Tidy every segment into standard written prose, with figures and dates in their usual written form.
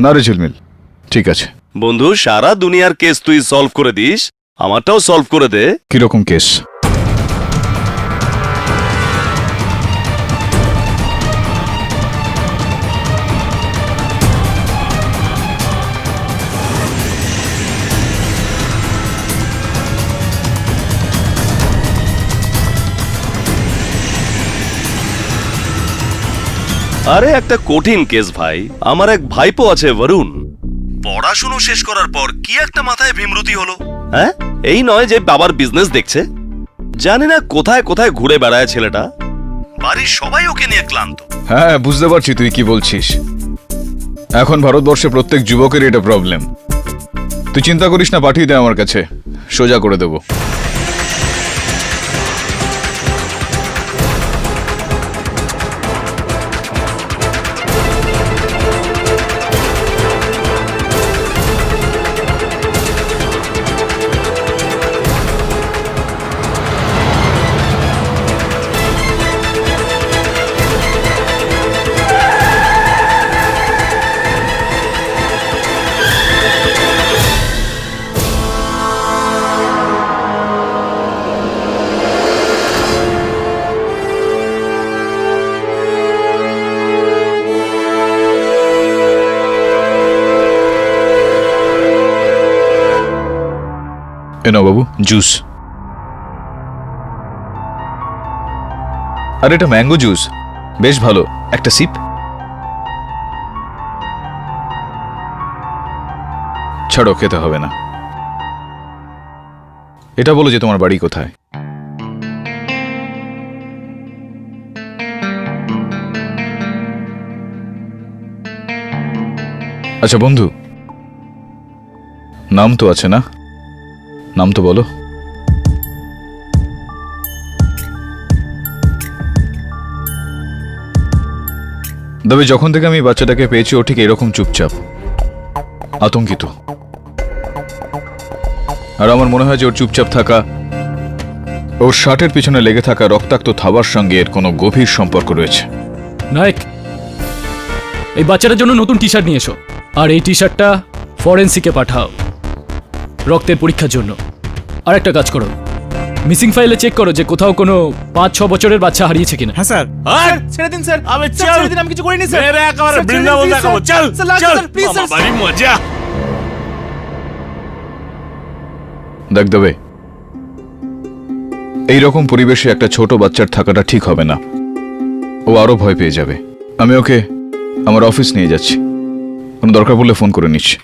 না রে ঝিলমিল, ঠিক আছে। বন্ধু, সারা দুনিয়ার কেস তুই সলভ করে দিস, আমারটাও সলভ করে দে। কিরকম কেস? আরে একটা কঠিন কেস ভাই। আমার এক ভাইপো আছে বরুণ, পড়াশুনো শেষ করার পর কি একটা মাথায় বিমরুতি হলো। হ্যাঁ, এই নয় যে বাবার বিজনেস দেখছে, জানি না কোথায় কোথায় ঘুরে বেড়ায় ছেলেটা, বাড়ির সবাই ওকে নিয়ে ক্লান্ত। হ্যাঁ, বুঝতে পারছি তুই কি বলছিস। এখন ভারতবর্ষে প্রত্যেক যুবকের এটা প্রবলেম। তুই চিন্তা করিস না, পাঠিয়ে দে আমার কাছে, সোজা করে দেবো। এনো বাবু, জুস। আর এটা ম্যাঙ্গো জুস, বেশ ভালো, একটা সিপ। ছাড়ো, খেতে হবে না। এটা বলো যে তোমার বাড়ি কোথায়? আচ্ছা বন্ধু, নাম তো আছে না? নাম তো বলো। তবে যখন থেকে আমি বাচ্চাটাকে পেয়েছি ও ঠিক এরকম চুপচাপ, আতঙ্কিত। আর আমার মনে হয় যে ওর চুপচাপ থাকা, ওর শার্টের পিছনে লেগে থাকা রক্তাক্ত থাবার সঙ্গে এর কোনো গভীর সম্পর্ক রয়েছে। নায়ক, এই বাচ্চাটার জন্য নতুন টি শার্ট নিয়ে এসো, আর এই টি শার্টটা ফরেন্সিকে পাঠাও রক্তের পরীক্ষার জন্য। আর একটা কাজ করো, মিসিং ফাইলে চেক করো যে কোথাও কোনো 5-6 বছরের বাচ্চা হারিয়েছে কিনা। হ্যাঁ স্যার। ছেড়ে দিন স্যার, আবে চল, ছেড়ে দিন, আমি কিছু করিনি স্যার। মেরে একেবারে স্যার, ছেড়ে দিন, বৃন্দাবন please, দেখাবো। স্যার। চল স্যার, লাস্ট চল, স্যার, please, মামা স্যার। বাড়ি মজা। দেখ দেবে, এইরকম পরিবেশে একটা ছোট বাচ্চার থাকাটা ঠিক হবে না। ও আরো ভয় পেয়ে যাবে। আমি ওকে আমার অফিস নিয়ে যাচ্ছি, কোনো দরকার পড়লে ফোন করে নিচ্ছি।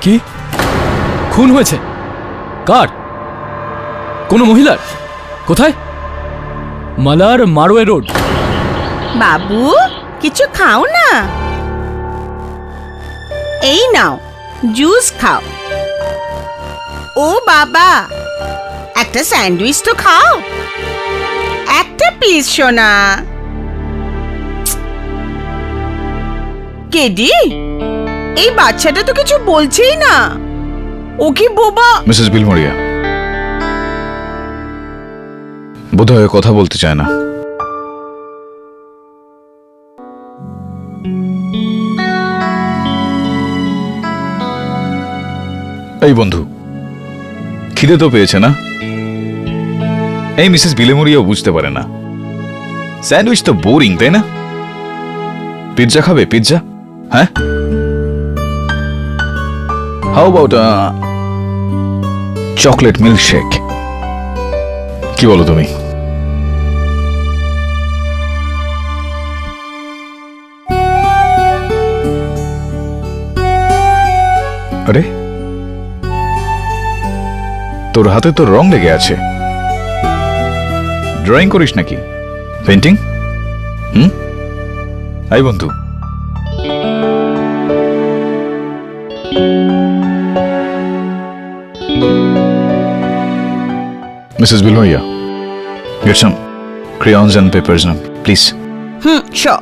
কি খুন হয়েছে? কার? কোনো মহিলার? কোথায়? মালার মারোয়ে রোড। বাবু, কিছু খাও না। এই নাও, জুস খাও। ও বাবা, একটা স্যান্ডউইচ তো খাও। একটা প্লিজ সোনা। কেডি, এই বাচ্চাটা তো কিছু বলছেই না। ও কি বোবা? মিসেস বিলমরিয়া, বোধহয় কথা বলতে চায় না। এই বন্ধু, খিদে তো পেয়েছে না? এই মিসেস বিলেমরিয়াও বুঝতে পারে না, স্যান্ডউইচ তো বোরিং, তাই না? পিৎজা খাবে? পিৎজা? হ্যাঁ, হাউ অ্যাবাউট চকলেট মিল্কশেক? কি বলো তুমি? আরে, তোর হাতে তো রং লেগে আছে। ড্রয়িং করিস নাকি? পেন্টিং? আই বন্ধু, Mrs. Bilhoya, get some crayons and papers now, please. Sure.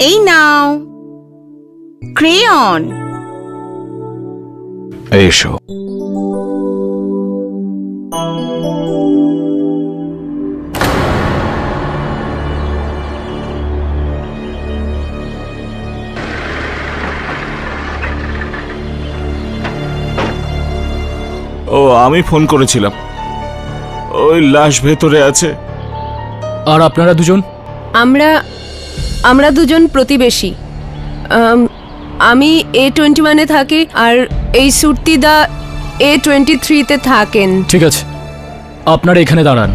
এই নাও ক্রেয়ন। এসো। ও আমি ফোন করেছিলাম, ওই লাশ ভেতরে আছে। আর আপনারা দুজন? আমরা আমরা দুজন প্রতিবেশী। আমি A21-এ থাকি আর এই সুরতিদা A23-তে থাকেন। ঠিক আছে, আপনারা এখানে দাঁড়ান।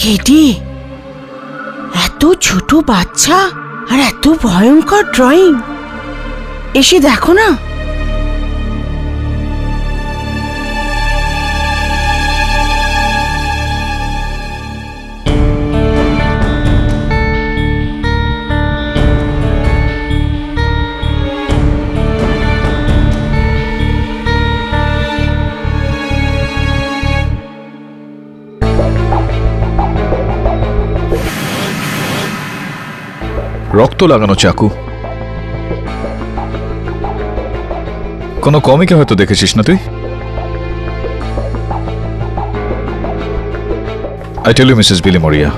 কেডি, এত ছোট বাচ্চা আর এত ভয়ঙ্কর ড্রয়িং, এসে দেখো না। রক্ত লাগানো চাকু। কোনো কমিকে হয়তো দেখেছিস না তুই। I tell you, Mrs. Billy Moria,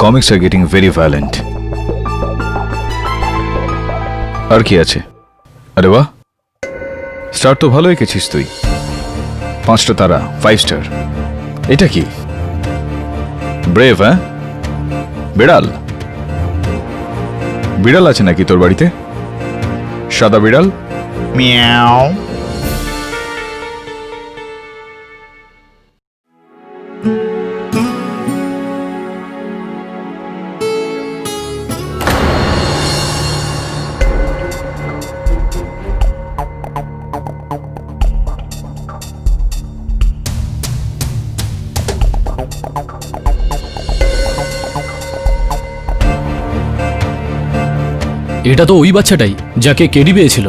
comics are getting very violent. আর কি আছে? আরে বাহ, স্টার তো ভালো এঁকেছিস তুই। 5টা তারা, 5 স্টার। এটা কি? ব্রেভ, হ্যাঁ? বিড়াল? বিড়াল আছে নাকি তোর বাড়িতে? সাদা বিড়াল? মিয়াও। এটা তো ওই বাচ্চাটাই যাকে কেডি পেয়েছিল।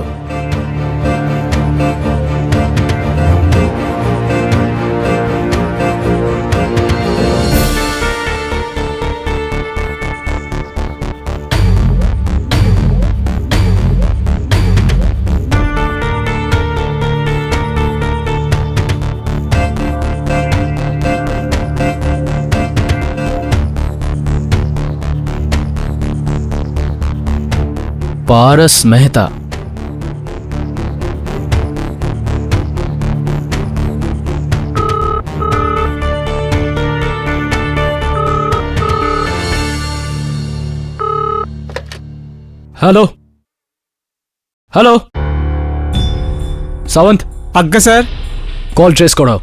पारस मेहता। हेलो हेलो सावंत, আজ্ঞা স্যার। कॉल ट्रेस कराओ।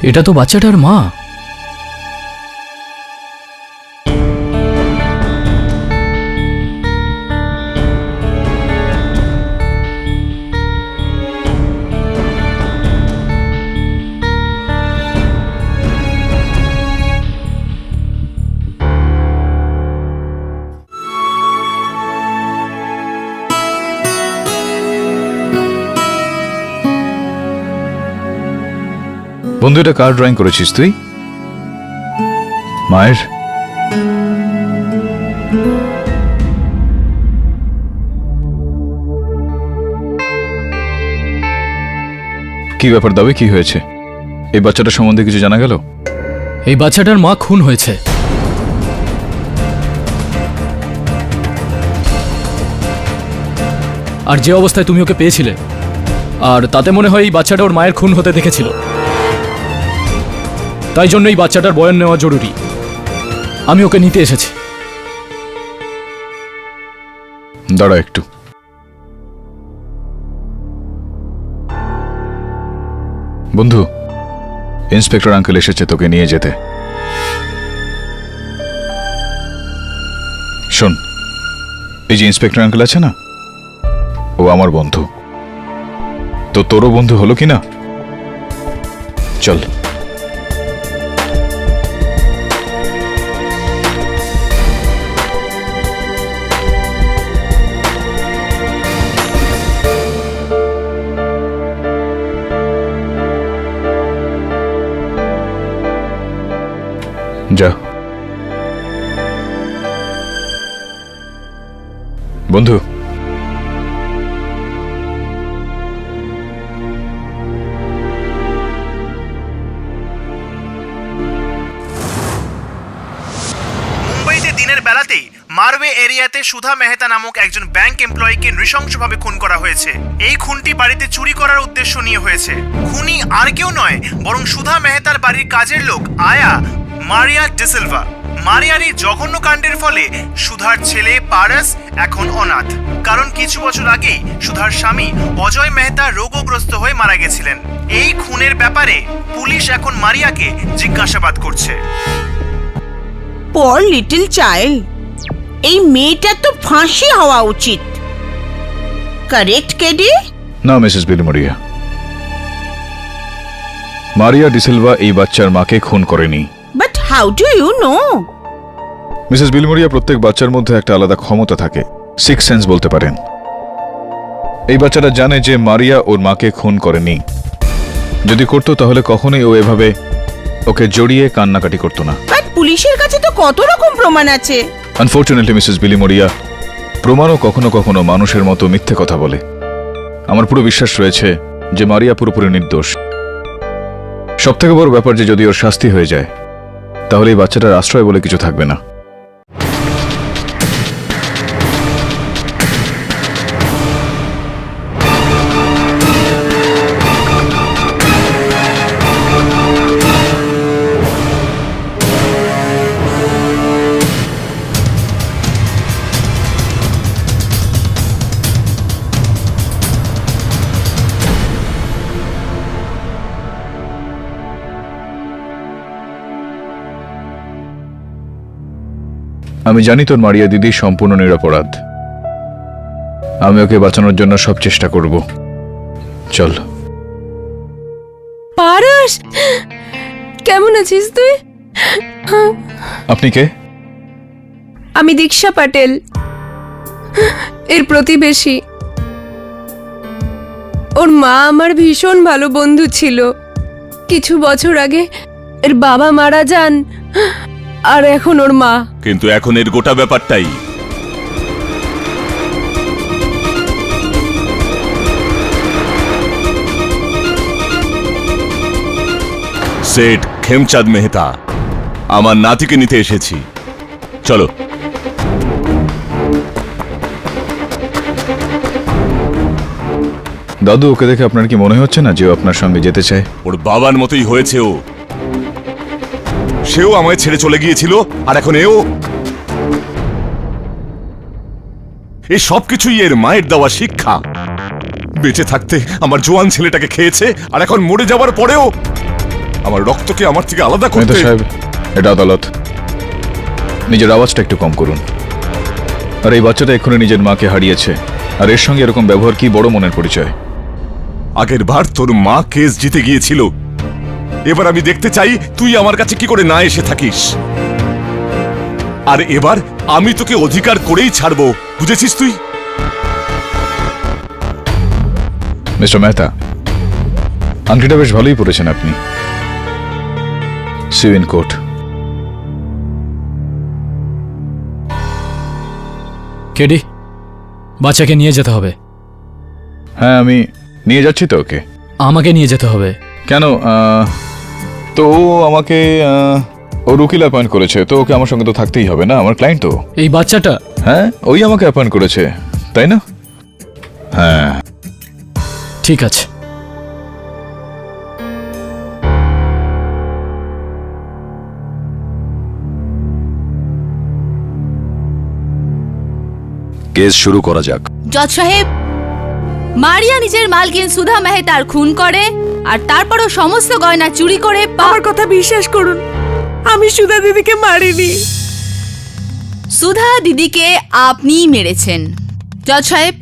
এটা তো বাচ্চাটার মা। বন্ধু, এটা কার ড্রয়িং করেছিস তুই? মায়ের? কি ব্যাপার দাবি, কি হয়েছে? এই বাচ্চাটা সম্বন্ধে কিছু জানা গেল? এই বাচ্চাটার মা খুন হয়েছে। আর যে অবস্থায় তুমি ওকে পেয়েছিলে, আর তাতে মনে হয় এই বাচ্চাটা ওর মায়ের খুন হতে দেখেছিল। তাই জন্য এই বাচ্চাটার বয়ান নেওয়া জরুরি। আমি ওকে নিতে এসেছি। দাঁড়া একটু। বন্ধু, ইন্সপেক্টর আঙ্কেল এসেছে তোকে নিয়ে যেতে। শোন, এই যে ইন্সপেক্টর আঙ্কেল আছে না, ও আমার বন্ধু। তো তোরও বন্ধু হলো কি না? চল। যা বন্ধু। মুম্বাইতে দিনের বেলাতেই মারওয়ে এরিয়াতে সুধা মেহতা নামক একজন ব্যাংক এমপ্লয়িকে নৃশংসভাবে খুন করা হয়েছে। এই খুনটি বাড়িতে চুরি করার উদ্দেশ্য নিয়ে হয়েছে। খুনি আর কেউ নয়, বরং সুধা মেহতার বাড়ির কাজের লোক আয়া মারিয়া ডিসিলভা। মারিয়ার এই জঘন্য কাণ্ডের ফলে সুধার ছেলে পারস এখন অনাথ, কারণ কিছু বছর আগেই সুধার স্বামী অজয় মেহতা রোগগ্রস্ত হয়ে মারা গেছিলেন। এই খুনের ব্যাপারে পুলিশ এখন মারিয়াকে জিজ্ঞাসাবাদ করছে। পর লিটল চাইল্ড, এই মেয়েটার তো ফাঁসি হওয়া উচিত। Correct KD? না মিসেস বিলমোরিয়া, মারিয়া ডিসিলভা এই বাচ্চার মাকে খুন করেনি। But how do you know? Mrs Bilimoria, প্রত্যেক বাচ্চার মধ্যে একটা আলাদা ক্ষমতা থাকে, সিক্স সেন্স বলতে পারেন। এই বাচ্চাটা জানে যে মারিয়া ওর মাকে খুন করেনি। যদি করতো তাহলে কখনোই ও এভাবে ওকে জড়িয়ে কান্নাকাটি করতো না। বাট পুলিশের কাছে তো কত রকম প্রমাণ আছে। আনফর্চুনেটলি মিসেস বিলিমোরিয়া, প্রমাণও কখনো কখনো মানুষের মতো মিথ্যে কথা বলে। আমার পুরো বিশ্বাস রয়েছে যে মারিয়া পুরোপুরি নির্দোষ। সবথেকে বড় ব্যাপার যে যদি ওর শাস্তি হয়ে যায়, তাহলে এই বাচ্চাটার আশ্রয় বলে কিছু থাকবে না। আমি জানি তোর মারিয়া দিদি সম্পূর্ণ নিরপরাধ। আমি ওকে বাঁচানোর জন্য সব চেষ্টা করব। চল। পারস, কেমন আছিস তুই? আপনি কে? আমি দীক্ষা পাটেল, এর প্রতিবেশী। ওর মা আমার ভীষণ ভালো বন্ধু ছিল। কিছু বছর আগে এর বাবা মারা যান, আর এখন ওর মা। কিন্তু এখন এর গোটা ব্যাপারটাই সেট খেমচাঁদ মেহতা, আমার নাতিকে নিতে এসেছি। চলো। দাদু, ওকে দেখে আপনার কি মনে হচ্ছে না যে ও আপনার সঙ্গে যেতে চায়? ওর বাবার মতোই হয়েছে ও। সেও আমায় ছেড়ে চলে গিয়েছিল, আর এখন এও। এই সবকিছুই এর মায়ের দেওয়া শিক্ষা। বেঁচে থাকতে আমার জোয়ান ছেলেটাকে খেয়েছে, আর এখন মরে যাওয়ার পরেও আমার রক্তকে আমার থেকে আলাদা মেহতা করতে। সাহেব, এটা আদালত, নিজের আওয়াজটা একটু কম করুন। আর এই বাচ্চাটা এক্ষুনি নিজের মাকে হারিয়েছে, আর এর সঙ্গে এরকম ব্যবহার কি বড় মনের পরিচয়। আগের বার তোর মা কেস জিতে গিয়েছিল, এবার আমি দেখতে চাই তুই আমার কাছে কি করে না এসে থাকিস। আর এবার আমি তোকে অধিকার করেই ছাড়বো, বুঝেছিস তুই? মিস্টার মেহতা, আংটিটা বেশ ভালোই পড়েছেন আপনি। See you in court. KD, বাচ্চাকে নিয়ে যেতে হবে। হ্যাঁ, আমি নিয়ে যাচ্ছি তো ওকে। আমাকে নিয়ে যেতে হবে। কেন? তো ও আমাকে ওর উকিল অ্যাপয়েন্ট করেছে, তো ওকে আমার সঙ্গে তো থাকতেই হবে না, আমার ক্লায়েন্ট তো। এই বাচ্চাটা? হ্যাঁ, ওই আমাকে অ্যাপয়েন্ট করেছে, তাই না? হ্যাঁ। ঠিক আছে। কেস শুরু করা যাক। জজ সাহেব, মারিয়া নিজের মালকিন সুধা মেহতার খুন করে আর তারপরও সমস্ত গয়না চুরি করে আমার কথা বিশ্বাস করুন, আমি সুধা দিদিকে মারিনি। সুধা দিদিকে আপনিই মেরেছেন। জজ সাহেব,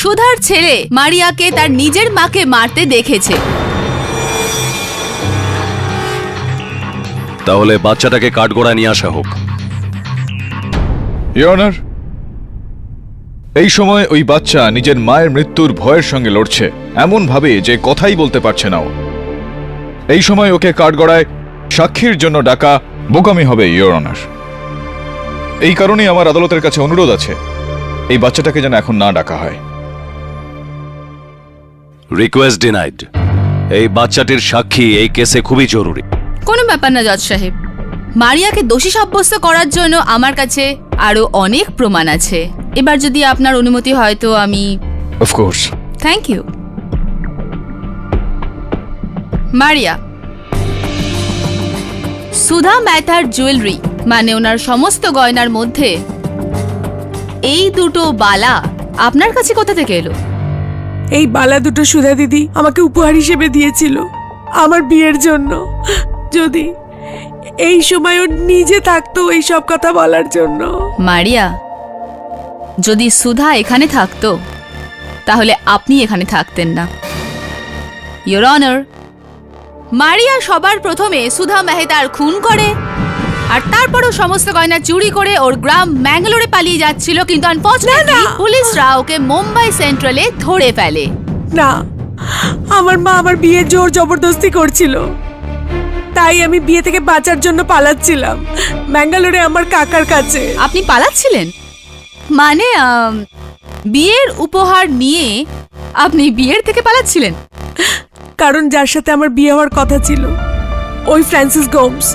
সুধার ছেলে মারিয়াকে তার নিজের মাকে মারতে দেখেছে। তাহলে বাচ্চাটাকে কাঠগড়ায় নিয়ে আসা হোক। ইওর অনার, এই সময় ওই বাচ্চা নিজের মায়ের মৃত্যুর ভয়ের সঙ্গে লড়ছে, এমন ভাবে যে কথাই বলতে পারছে না ও। এই সময় ওকে কাঠগড়ায় সাক্ষীর জন্য ডাকা বোকামি হবে, ইওর অনার। এই কারণেই আমার আদালতের কাছে অনুরোধ আছে, এই বাচ্চাটাকে যেন এখন না ডাকা হয়। Request denied. এই বাচ্চাটির সাক্ষী এই কেসে খুবই জরুরি। কোনো ব্যাপার না জজ সাহেব, মারিয়াকে দোষী সাব্যস্ত করার জন্য আমার কাছে আরো অনেক প্রমাণ আছে। এবার যদি আপনার অনুমতি হয় তো আমি। Of course. Thank you. Maria, Sudha মেহতার জুয়েলারি মানে ওনার সমস্ত গয়নার মধ্যে এই দুটো বালা আপনার কাছে কোথা থেকে এলো? এই বালা দুটো সুধা দিদি আমাকে উপহার হিসেবে দিয়েছিল আমার বিয়ের জন্য। যদি এই সময় ও নিজে থাকতো এই সব কথা বলার জন্য। মারিয়া, যদি সুধা এখানে থাকতো তাহলে আপনি এখানে থাকতেন না। ইয়োর অনার, মারিয়া সবার প্রথমে সুধা মেহতার খুন করে আর তারপরও সমস্ত গয়না চুরি করে ওর গ্রাম ম্যাঙ্গালোরে পালিয়ে যাচ্ছিল, কিন্তু আনফরচুনেটলি পুলিশরা ওকে মুম্বাই সেন্ট্রালে ধরে ফেলে। না, আমার মা আমার বিয়ে জোর জবরদস্তি করছিল, তাই আমি বিয়ে থেকে বাঁচার জন্য পালাচ্ছিলাম ব্যাঙ্গালোরে আমার কাকার কাছে। আপনি পালাচ্ছিলেন? মানে বিয়ের উপহার নিয়ে আপনি বিয়ের থেকে পালাচ্ছিলেন? কারণ যার সাথে আমার বিয়ে হওয়ার কথা ছিল ওই ফ্রান্সিস গোমস,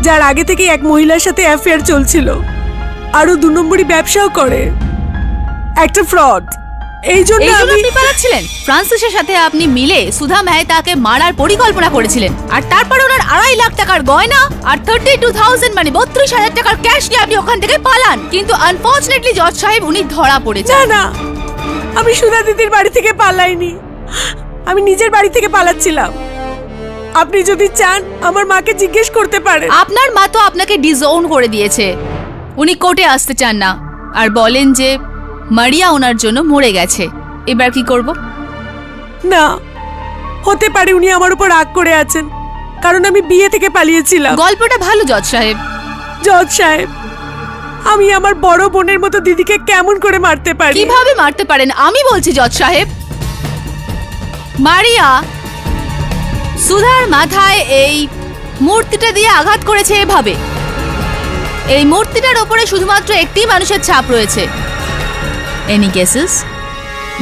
যার আগে থেকে এক মহিলার সাথে অ্যাফেয়ার চলছিল, আরো 2 নম্বরই ব্যবসাও করে, একটা ফ্রড। এই জন্য আপনি পালাচ্ছিলেন। ফ্রান্সিসের সাথে আপনি মিলে সুধা মেহতাকে মারার পরিকল্পনা করেছিলেন আর তারপর ওনার 2.5 লাখ টাকার গয়না আর 32,000 মানে 32,000 টাকার ক্যাশ নিয়ে আপনি ওখান থেকে পালান। কিন্তু আনফরচুনেটলি জজ সাহেব উনি ধরা পড়েছেন। না, আমি সুধা দিদির বাড়ি থেকে পালাইনি, আমি নিজের বাড়ি থেকে পালাচ্ছিলাম। আপনি যদি চান আমার মাকে জিজ্ঞেস করতে পারেন। আপনার মা তো আপনাকে ডিজোন করে দিয়েছে, উনি কোর্টে আসতে চান না আর বলেন যে মারিয়া ওনার জন্য মরে গেছে। এবার কি করব? না, হতে পারে উনি আমার উপর রাগ করে আছেন, কারণ আমি বিয়ে থেকে পালিয়েছিলাম। গল্পটা ভালো জজ সাহেব। জজ সাহেব, আমি আমার বড় বোনের মতো দিদিকে কেমন করে মারতে পারি? কিভাবে মারতে পারেন আমি বলছি জজ সাহেব। মারিয়া সুধার মাথায় এই মূর্তিটা দিয়ে আঘাত করেছে এভাবে। এই মূর্তিটার উপরে শুধুমাত্র একটি মানুষের ছাপ রয়েছে। Any cases?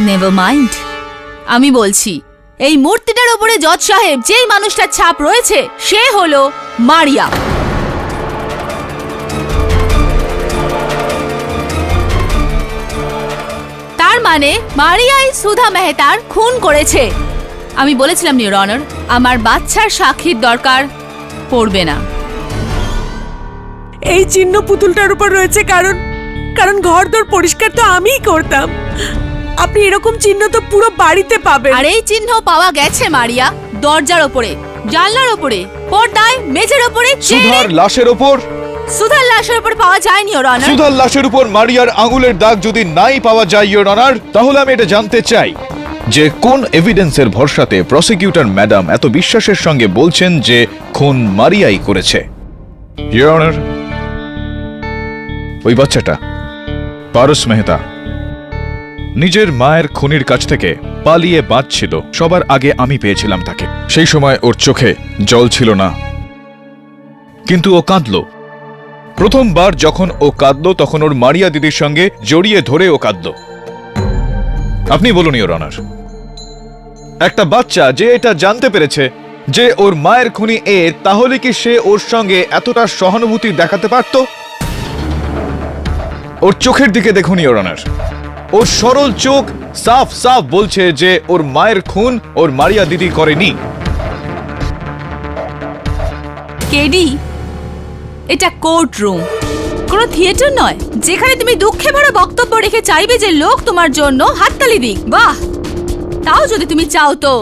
Never mind. আমি বলছি এই মূর্তিটার উপরে জজ সাহেব যেই মানুষটার ছাপ রয়েছে সে হলো মারিয়া। তার মানে মারিয়াই সুধা মেহতার খুন করেছে। আমি বলেছিলাম ইওর অনার, আমার বাচ্চার সাক্ষীর দরকার পড়বে না। এই চিহ্ন পুতুলটার উপর রয়েছে কারণ ঘরদোর পরিষ্কার তো আমিই করতাম। আপনি এরকম চিহ্ন তো পুরো বাড়িতে পাবেন। আর এই চিহ্ন পাওয়া গেছে মারিয়া দরজার ওপরে, জানলার ওপরে, পর্দায়, মেঝের ওপরে, সুধার লাশের ওপর। সুধার লাশের উপর পাওয়া যায়নি ইওর অনার। সুধার লাশের উপর মারিয়ার আঙুলের দাগ যদি নাই পাওয়া যায় ইওর অনার, তাহলে আমি এটা জানতে চাই যে কোন এভিডেন্সের ভরসাতে প্রসিকিউটর ম্যাডাম এত বিশ্বাসের সঙ্গে বলছেন যে খুন মারিয়াই করেছে। ইওর অনার, ওই বাচ্চাটা পারস মেহতা নিজের মায়ের খুনির কাছ থেকে পালিয়ে বাঁচছিল। সবার আগে আমি পেয়েছিলাম তাকে। সেই সময় ওর চোখে জল ছিল না, কিন্তু ও কাঁদল। প্রথমবার যখন ও কাঁদলো তখন ওর মারিয়া দিদির সঙ্গে জড়িয়ে ধরে ও কাঁদলো। আপনি বলুন ইওর অনার, একটা বাচ্চা যে এটা জানতে পেরেছে যে ওর মায়ের খুনি এ, তাহলে কি সে ওর সঙ্গে এতটা সহানুভূতি দেখাতে পারত? ওর চোখের দিকে দেখুন ইওর অনার, ওর সরল চোখ সাফ সাফ বলছে যে ওর মায়ের খুন ওর মারিয়া দিদি করেনি। কেডি, এটা কোর্ট রুম, কোনো থিয়েটার নয় যেখানে তুমি দুঃখে ভরা বক্তব্য রেখে চাইবে যে লোক তোমার জন্য হাততালি দিক। বাহ, তাও যদি তুমি চাও তো।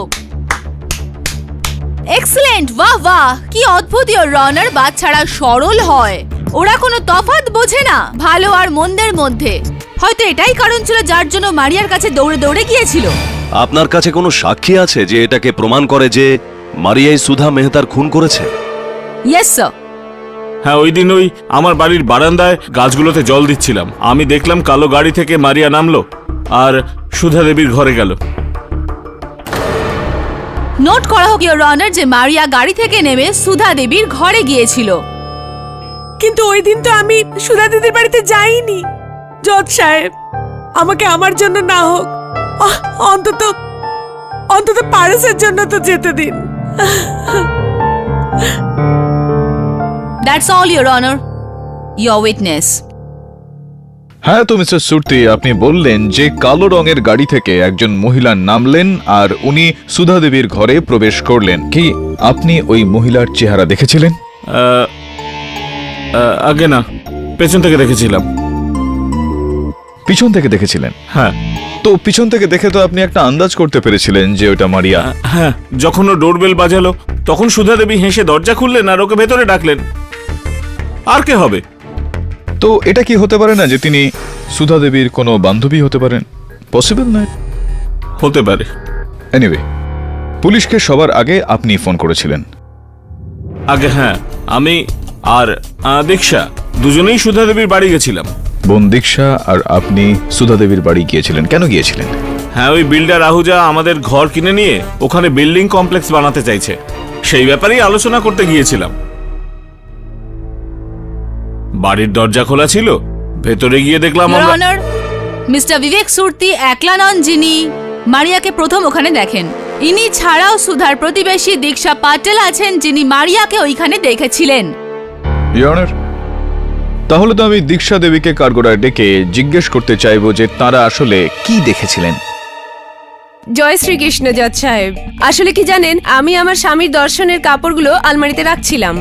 এক্সেলেন্ট, বাহ বাহ, কি অদ্ভুত ইওর অনার। বাচ্চারা সরল হয়, ওরা কোনো তফাৎ বোঝে না ভালো আর মন্দের মধ্যে। হয়তো এটাই কারণ ছিল যার জন্য মারিয়ার কাছে দৌড়ে দৌড়ে গিয়েছিল। আপনার কাছে কোনো সাক্ষী আছে যে এটাকে প্রমাণ করে যে মারিয়াই সুধা মেহতার খুন করেছে? Yes sir. হ্যাঁ, ওই দিন ওই আমার বাড়ির বারান্দায় গাছগুলোতে জল দিচ্ছিলাম, আমি দেখলাম কালো গাড়ি থেকে মারিয়া নামলো আর সুধা দেবীর ঘরে গেল। নোট করা হোক ইওর অনার যে মারিয়া গাড়ি থেকে নেমে সুধা দেবীর ঘরে গিয়েছিল। কিন্তু ওই দিন তো আমি সুধা দিদির বাড়িতে যাইনি। জজ সাহেব, আমাকে আমার জন্য না হোক, অন্তত অন্তত পারসের জন্য তো যেতে দিন। That's all your honour, your witness. হ্যাঁ, তো মিস্টার সুরতি, আপনি বললেন যে কালো রঙের গাড়ি থেকে একজন মহিলা নামলেন আর উনি সুধা দেবীর ঘরে প্রবেশ করলেন। কি আপনি ওই মহিলার চেহারা দেখেছিলেন? আগে না, পেছন থেকে দেখেছিলাম। পিছন থেকে দেখেছিলেন? হ্যাঁ। তো পিছন থেকে দেখে তো আপনি একটা আন্দাজ করতে পেরেছিলেন যে ওটা মারিয়া। হ্যাঁ, যখন ও ডোরবেল বাজালো তখন সুধা দেবী হেসে দরজা খুললেন আর ওকে ভেতরে ডাকলেন। আর কে হবে? তো এটা কি হতে পারে না যে তিনি সুধা দেবীর কোনো বান্ধবী হতে পারেন? পসিবল নয়? হতে পারে। এনিওয়ে, পুলিশকে সবার আগে আপনি ফোন করেছিলেন। আগে হ্যাঁ, আমি আর দীক্ষা দুজনেই সুধা দেবীর বাড়ি গেছিলাম। বোন দীক্ষা আর আপনি সুধা দেবীর বাড়ি গিয়েছিলেন, কেন গিয়েছিলেন? হ্যাঁ, ওই বিল্ডার আহুজা আমাদের ঘর কিনে নিয়ে ওখানে বিল্ডিং কমপ্লেক্স বানাতে চাইছে, সেই ব্যাপারেই আলোচনা করতে গিয়েছিলাম। বাড়ির দরজা খোলা ছিল, ভেতরে গিয়ে দেখলাম ইওর আমরা। অনার, মিস্টার বিবেক সুরতি একলা নন যিনি মারিয়াকে প্রথম ওখানে দেখেন। ইনি ছাড়াও সুধার প্রতিবেশী দীক্ষা পাটেল আছেন যিনি মারিয়াকে ওইখানে দেখেছিলেন। ইওর অনার, তাহলে তো আমি দীক্ষা দেবীকে কাঠগড়ায় ডেকে জিজ্ঞেস করতে চাইবো যে তারা আসলে কি দেখেছিলেন। জয় শ্রীকৃষ্ণ জজ সাহেব, আসলে কি জানেন, আমি আমার স্বামীর দর্শনের কাপড়গুলো আলমারিতে রাখছিলাম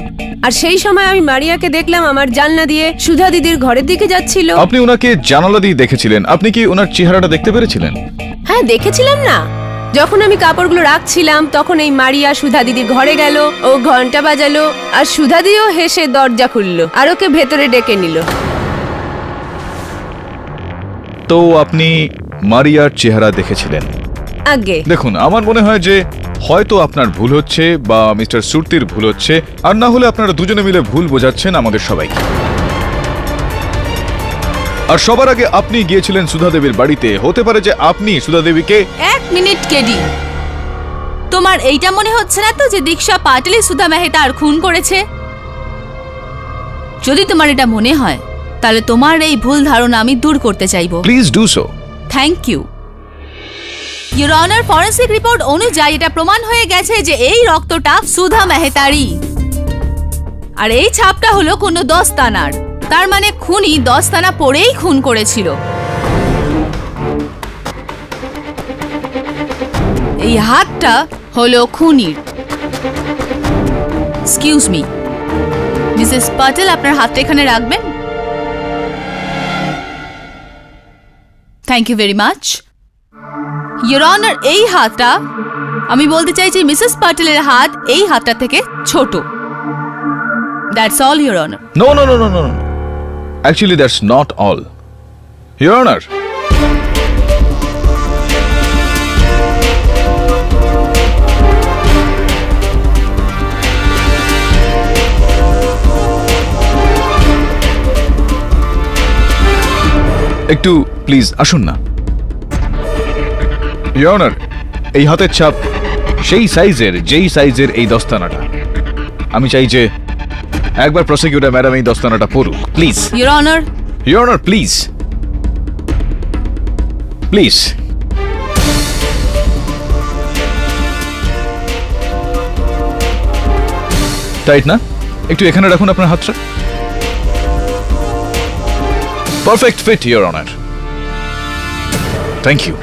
আর সেই সময় আমি মারিয়াকে দেখলাম আমার জানলা দিয়ে সুধা দিদির ঘরের দিকে যাচ্ছিল। আপনি ওনাকে জানালা দিয়ে দেখেছিলেন? আপনি কি ওনার চেহারাটা দেখতে পেরেছিলেন? হ্যাঁ, দেখেছিলাম না। যখন আমি কাপড়গুলো রাখছিলাম তখন এই মারিয়া সুধা দিদির ঘরে গেল, ও ঘন্টা বাজালো আর সুধা দিও হেসে দরজা খুললো আর ওকে ভেতরে ডেকে নিল। তো আপনি মারিয়ার চেহারা দেখেছিলেন? আগে দেখুন, আমার মনে হয় যে হয়তো আপনার ভুল হচ্ছে বা মিস্টার সুরতির ভুল হচ্ছে, আর না হলে আপনারা দুজনে মিলে ভুল বোঝাচ্ছেন আমাদের সবাইকে। আর সবার আগে আপনি গিয়েছিলেন সুধা দেবীর বাড়িতে, হতে পারে যে আপনি সুধা দেবীকে। এক মিনিট কেডি, তোমার এইটা মনে হচ্ছে না তো যে দীক্ষা পাটেলই সুধা মেহতার খুন করেছে? যদি তোমার এটা মনে হয় তাহলে তোমার এই ভুল ধারণা আমি দূর করতে চাইবো। Please do so. Thank you your honour. Forensic report অনুযায়ী এটা প্রমাণ হয়ে গেছে যে এই রক্তটা সুধা মেহতারই, আর এই ছাপটা হলো কোনো দস্তানার। তার মানে খুনি দস্তানা পরেই খুন করেছিল। এই হাতটা হলো খুনির। এক্সকিউজ মি মিসেস পাটেল, আপনার হাতটা এখানে রাখবেন। Thank you very much your honour. এই হাতটা, আমি বলতে চাইছি মিসেস পাটেলের হাত এই হাতটা থেকে ছোট। That's all your honour. No no no no no, actually that's not all your honour. একটু প্লিজ আসুন না ইওর অনার। এই হাতের ছাপ সেই সাইজের যেই সাইজের এই দস্তানাটা। আমি চাই যে একবার প্রসিকিউটর ম্যাডাম এই দস্তানাটা পড়ুক please. Your honour, your honour please please. Tight না? একটু এখানে রাখুন আপনার হাতটা। Perfect fit your honour. Thank you.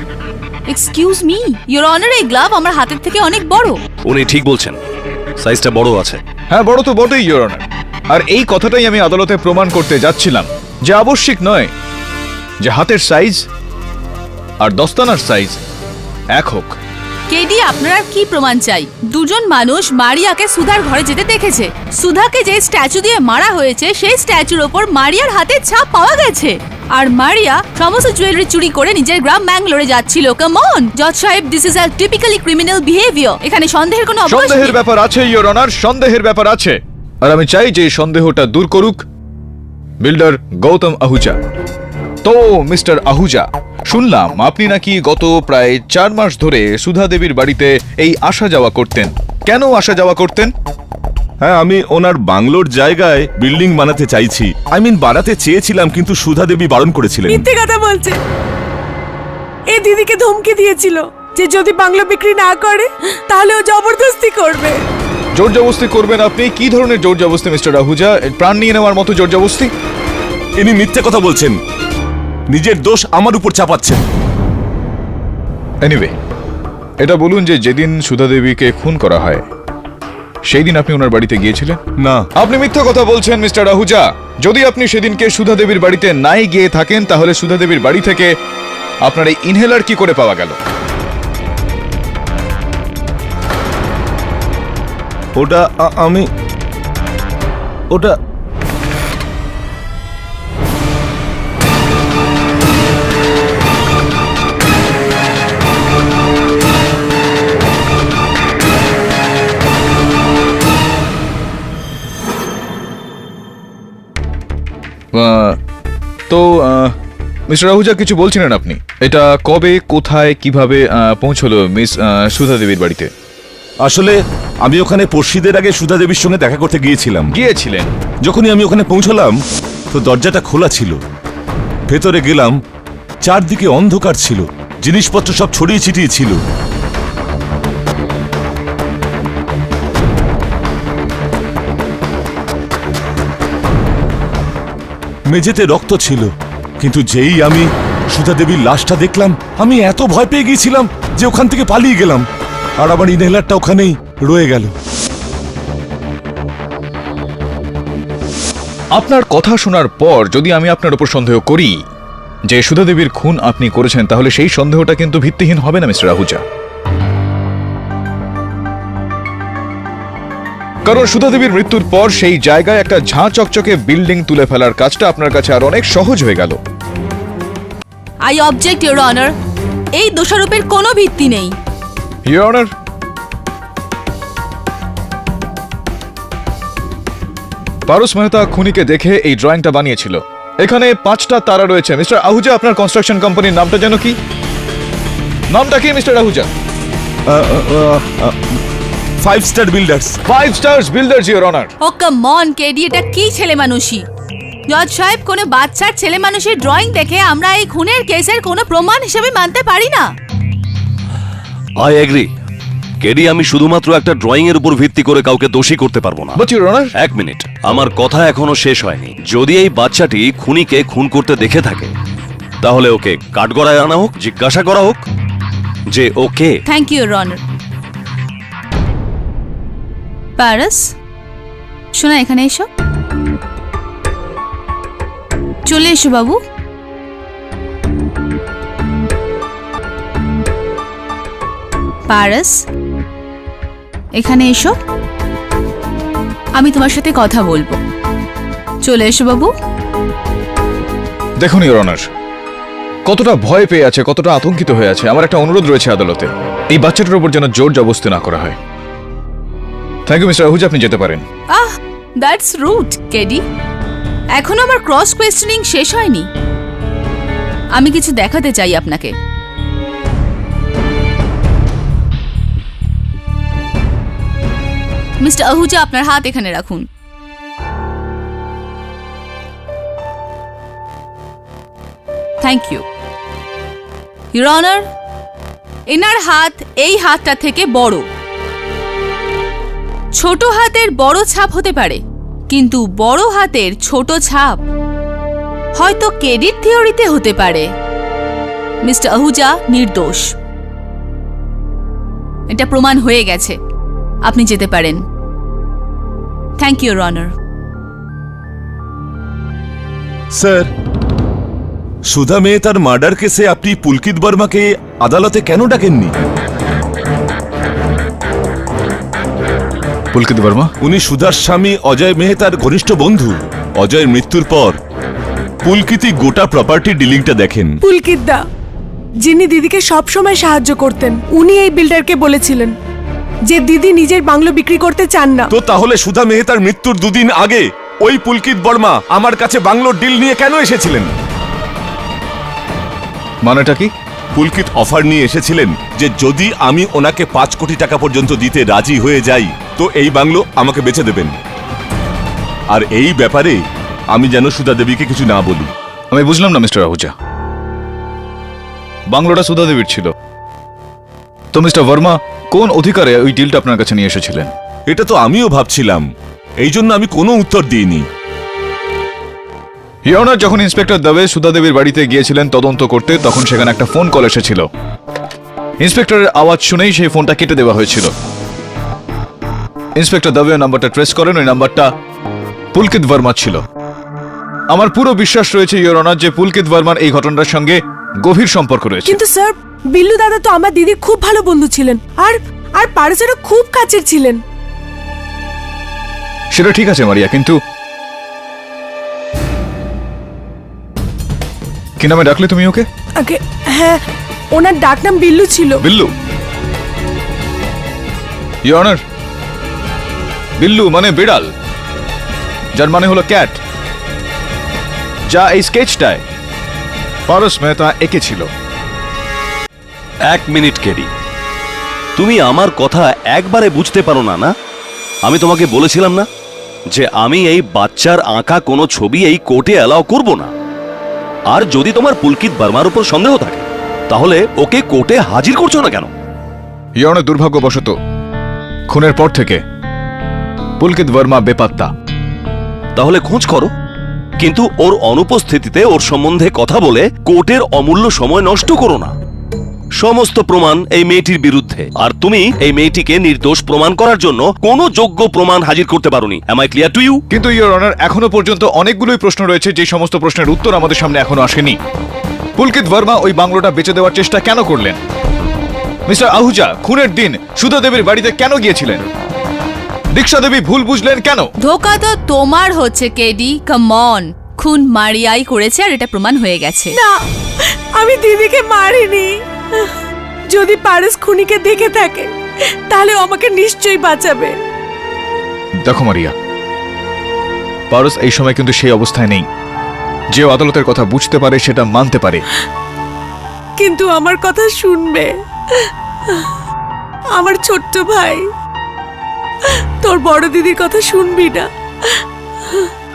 Excuse me, your honour, এই গ্লাভ আমার হাতের থেকে অনেক বড়। উনি ঠিক বলছেন, সাইজটা বড় আছে। হ্যাঁ, বড় তো বটেই ইওর অনার। আর এই কথাটাই আমি আদালতে প্রমাণ করতে যাচ্ছিলাম যে আবশ্যিক নয় যে হাতের সাইজ আর দস্তানার সাইজ এক হোক। কেডি, আপনার আর কি প্রমাণ চাই? দুজন মানুষ মারিয়াকে সুধার ঘরে যেতে দেখেছে। সুধাকে যে স্ট্যাচু দিয়ে মারা হয়েছে সেই স্ট্যাচুর ওপর মারিয়ার হাতের ছাপ পাওয়া গেছে। আর মারিয়া সমস্ত জুয়েলারি চুরি করে নিজের গ্রাম ম্যাঙ্গালোরে যাচ্ছিল। কাম অন জজ সাহেব, this is a typically criminal behaviour. এখানে সন্দেহের কোনো অবকাশ নেই। সন্দেহের ব্যাপার আছে ইওর অনার, সন্দেহের ব্যাপার আছে। আর আমি চাই যে এই সন্দেহটা দূর করুক বিল্ডার গৌতম আহুজা। তো মিস্টার আহুজা, শুনলাম আপনি নাকি গত প্রায় 4 মাস ধরে সুধা দেবীর বাড়িতে এই আসা যাওয়া করতেন। কেন আসা যাওয়া করতেন? হ্যাঁ, আমি ওনার বাংলোর জায়গায় বিল্ডিং বানাতে চাইছি। বাড়াতে চেয়েছিলাম, কিন্তু সুধা দেবী বারণ করেছিলেন। মিথ্যে কথা বলছে। এই দিদিকে ধমকি দিয়েছিল যে যদি বাংলো বিক্রি না করে তাহলে ও জবরদস্তি করবে। জোর জবস্তি করবেন আপনি? কি ধরনের জোর জবস্তি মিস্টার আহুজা? প্রাণ নিয়ে নেওয়ার মতো জোর জবস্তি? ইনি মিথ্যে কথা বলছেন, নিজের দোষ আমার উপর চাপাচ্ছেন। এনিওয়ে, এটা বলুন যে যেদিন সুধা দেবীকে খুন করা হয় সেই দিন আপনি ওনার বাড়িতে গিয়েছিলেন? না। আপনি মিথ্যা কথা বলছেন মিস্টার আহুজা। যদি আপনি সেদিনকে সুধা দেবীর বাড়িতে নাই গিয়ে থাকেন তাহলে সুধা দেবীর বাড়ি থেকে আপনার এই ইনহেলার কি করে পাওয়া গেল? ওটা আমি ওটা তো মিস্টার আহুজা, কিছু বলছিলেন আপনি। এটা কবে, কোথায়, কিভাবে পৌঁছলো মিস সুধা দেবীর বাড়িতে? আসলে আমি ওখানে পড়শিদের আগে সুধা দেবীর সঙ্গে দেখা করতে গিয়েছিলাম। গিয়েছিলেন? যখনই আমি ওখানে পৌঁছলাম তো দরজাটা খোলা ছিল। ভেতরে গেলাম, চারদিকে অন্ধকার ছিল, জিনিসপত্র সব ছড়িয়ে ছিটিয়ে ছিল। মেঝেতে রক্ত ছিল, কিন্তু যেই আমি সুধা দেবীর লাশটা দেখলাম আমি এত ভয় পেয়ে গিয়েছিলাম যে ওখান থেকে পালিয়ে গেলাম। আর আমার ইনহেলারটা ওখানেই রয়ে গেল। আপনার কথা শোনার পর যদি আমি আপনার উপর সন্দেহ করি যে সুধা দেবীর খুন আপনি করেছেন তাহলে সেই সন্দেহটা কিন্তু ভিত্তিহীন হবে না মিস্টার আহুজা। কারণ সুধা দেবীর মৃত্যুর পর সেই জায়গায় একটা ঝাঁ চকচকে বিল্ডিং তুলে ফেলার কাজটা আপনার কাছে আর অনেক সহজ হয়ে গেল। আই অবজেক্ট ইওর অনার, এই দোষারোপের কোনো ভিত্তি নেই। ইওর অনার, পারস মেহতা খুনিকে দেখে এই ড্রয়িংটা বানিয়েছিল। এখানে 5টা তারা রয়েছে। মিস্টার আহুজা, আপনার কনস্ট্রাকশন কোম্পানির নামটা যেন কি? নামটা কি mister Ahuja? 5 star builders. 5 stars builders your honour. Oh come on KD, এটা কি ছেলে মানুষই? জজ সাহেব, কোনো বাচ্চার ছেলে মানুষের ড্রয়িং দেখে আমরা এই খুনের কেসের কোনো প্রমাণ হিসেবে মানতে পারি না। আই এগ্রি কেডি, আমি শুধুমাত্র একটা ড্রয়িং এর উপর ভিত্তি করে কাউকে দোষী করতে পারবো না। বাট ইওর অনার, 1 মিনিট, আমার কথা এখনো শেষ হয়নি। যদি এই বাচ্চাটি খুনিকে খুন করতে দেখে থাকে তাহলে ওকে কাঠগড়ায় আনা হোক, জিজ্ঞাসা করা হোক যে okay. Thank you your honour. Paras, শোনা, এখানে এসো। চলে এসো বাবু। পারস, এখানে এসো, আমি তোমার সাথে কথা বলবো। চলে এসো বাবু। দেখুন ইওর অনার, কতটা ভয় পেয়ে আছে, কতটা আতঙ্কিত হয়ে আছে। আমার একটা অনুরোধ রয়েছে আদালতে, এই বাচ্চাটার উপর যেন জোর জবরদস্তি না করা হয়। থ্যাংক ইউ মিস্টার আহুজা, আপনি যেতে পারেন। আহ, দ্যাটস রুড কেডি। এখনো আমার ক্রস কোয়েশ্চেনিং শেষ হয়নি। আমি কিছু দেখাতে চাই আপনাকে। মিস্টার আহুজা, আপনার হাত এখানে রাখুন। থ্যাংক ইউ ইউর অনার, এনার হাত এই হাতটা থেকে বড়। ছোট হাতের বড় ছাপ হতে পারে, কিন্তু বড় হাতের ছোট ছাপ হয়তো ক্রেডিট থিওরিতে হতে পারে। মিস্টার আহুজা নির্দোষ, এটা প্রমাণ হয়ে গেছে। আপনি যেতে পারেন। Thank you your honour. Sir, Sudha মেহতার মার্ডার কেসে আপনি পুলকিত বর্মাকে আদালতে কেন ডাকেননি? পুলকিত বর্মা? উনি সুধার স্বামী অজয় মেহতার ঘনিষ্ঠ বন্ধু। অজয়ের মৃত্যুর পর পুলকিতই গোটা প্রপার্টি ডিলিংটা দেখেন। পুলকিত দা, যিনি দিদিকে সব সময় সাহায্য করতেন, উনি এই বিল্ডারকে বলেছিলেন যে দিদি নিজের বাংলো বিক্রি করতে চান না। তো তাহলে সুধা মেহতার মৃত্যুর দুদিন আগে ওই পুলকিত বর্মা আমার কাছে বাংলোর ডিল নিয়ে কেন এসেছিলেন? মানেটা কি? পুলকিত অফার নিয়ে এসেছিলেন যে যদি আমি ওনাকে 5 কোটি টাকা পর্যন্ত দিতে রাজি হয়ে যাই তো এই বাংলো আমাকে বেচে দেবেন। আর এই ব্যাপারে আমি যেন সুধা দেবীকে কিছু না বলি। আমি বুঝলাম না মিস্টার আহুজা, বাংলোটা সুধা দেবীর ছিল, তো মিস্টার বর্মা কোন অধিকারে ওই ডিলটা আপনার কাছে নিয়ে এসেছিলেন? এটা তো আমিও ভাবছিলাম, এই জন্য আমি কোনো উত্তর দিইনি। ইউর অনার, যখন ইন্সপেক্টর দবে সুধা দেবীর বাড়িতে গিয়েছিলেন তদন্ত করতে, তখন সেখানে একটা ফোন কল এসেছিল। ইন্সপেক্টরের আওয়াজ শুনেই সেই ফোনটা কেটে দেওয়া হয়েছিল। ইন্সপেক্টর দবে নাম্বারটা ট্রেস করেন, ওই নাম্বারটা পুলকিত বর্মা ছিল। আমার পুরো বিশ্বাস রয়েছে ইউর অনার যে পুলকিত বর্মার এই ঘটনার সঙ্গে গভীর সম্পর্ক রয়েছে। কিন্তু স্যার, বিল্লু দাদা তো আমার দিদির খুব ভালো বন্ধু ছিলেন, আর আর পারসেরও খুব কাছের ছিলেন। সেটা ঠিক আছে মারিয়া, কিন্তু কি নামে ডাকলে তুমি ওকে? আগে হ্যাঁ, ওনার ডাকনাম বিল্লু ছিল। বিল্লু? ইউর অনার, বিল্লু মানে বিড়াল, যার মানে হলো ক্যাট, যা এই স্কেচটায় পারস মেহতা এঁকেছিল। 1 মিনিট কেডি, তুমি আমার কথা একবারে বুঝতে পারো না? না, আমি তোমাকে বলেছিলাম না যে আমি এই বাচ্চার আঁকা কোনো ছবি এই কোর্টে অ্যালাউ করব না। আর যদি তোমার পুলকিত বর্মার উপর সন্দেহ থাকে তাহলে ওকে কোর্টে হাজির করছো না কেন? ইউর অনার, দুর্ভাগ্যবশত খুনের পর থেকে পুলকিত বর্মা বেপাত্তা। তাহলে খোঁজ করো, কিন্তু ওর অনুপস্থিতিতে ওর সম্বন্ধে কথা বলে কোর্টের অমূল্য সময় নষ্ট করো না। সমস্ত প্রমাণ এই মেয়েটির বিরুদ্ধে, আর তুমি এই মেয়েটিকে নির্দোষ প্রমাণ করার জন্য কোনো যোগ্য প্রমাণ হাজির করতে পারোনি। Am I clear to you? কিন্তু ইউর অনার, এখনো পর্যন্ত অনেকগুলোই প্রশ্ন রয়েছে, যে সমস্ত প্রশ্নের উত্তর আমাদের সামনে এখনো আসেনি। পুলকিত বর্মা ওই বাংলোটা বেচে দেওয়ার চেষ্টা কেন করলেন? মিস্টার আহুজা খুনের দিন সুধা দেবীর বাড়িতে কেন গিয়েছিলেন? দীক্ষা দেবী ভুল বুঝলেন কেন? ধোকা তো তোমার হচ্ছে কেডি, কাম অন। খুন মারিয়াই করেছে, আর এটা প্রমাণ হয়ে গেছে। না, আমি দিদিকে মারিনি। যদি পারস খুনিকে দেখে থাকে তাহলে আমাকে নিশ্চয়ই বাঁচাবে। দেখো মারিয়া, পারস এই সময় কিন্তু সেই অবস্থায় নেই যে আদালতের কথা বুঝতে পারে, সেটা মানতে পারে। কিন্তু আমার কথা শুনবে, আমার ছোট্ট ভাই। তোর বড় দিদির কথা শুনবি না?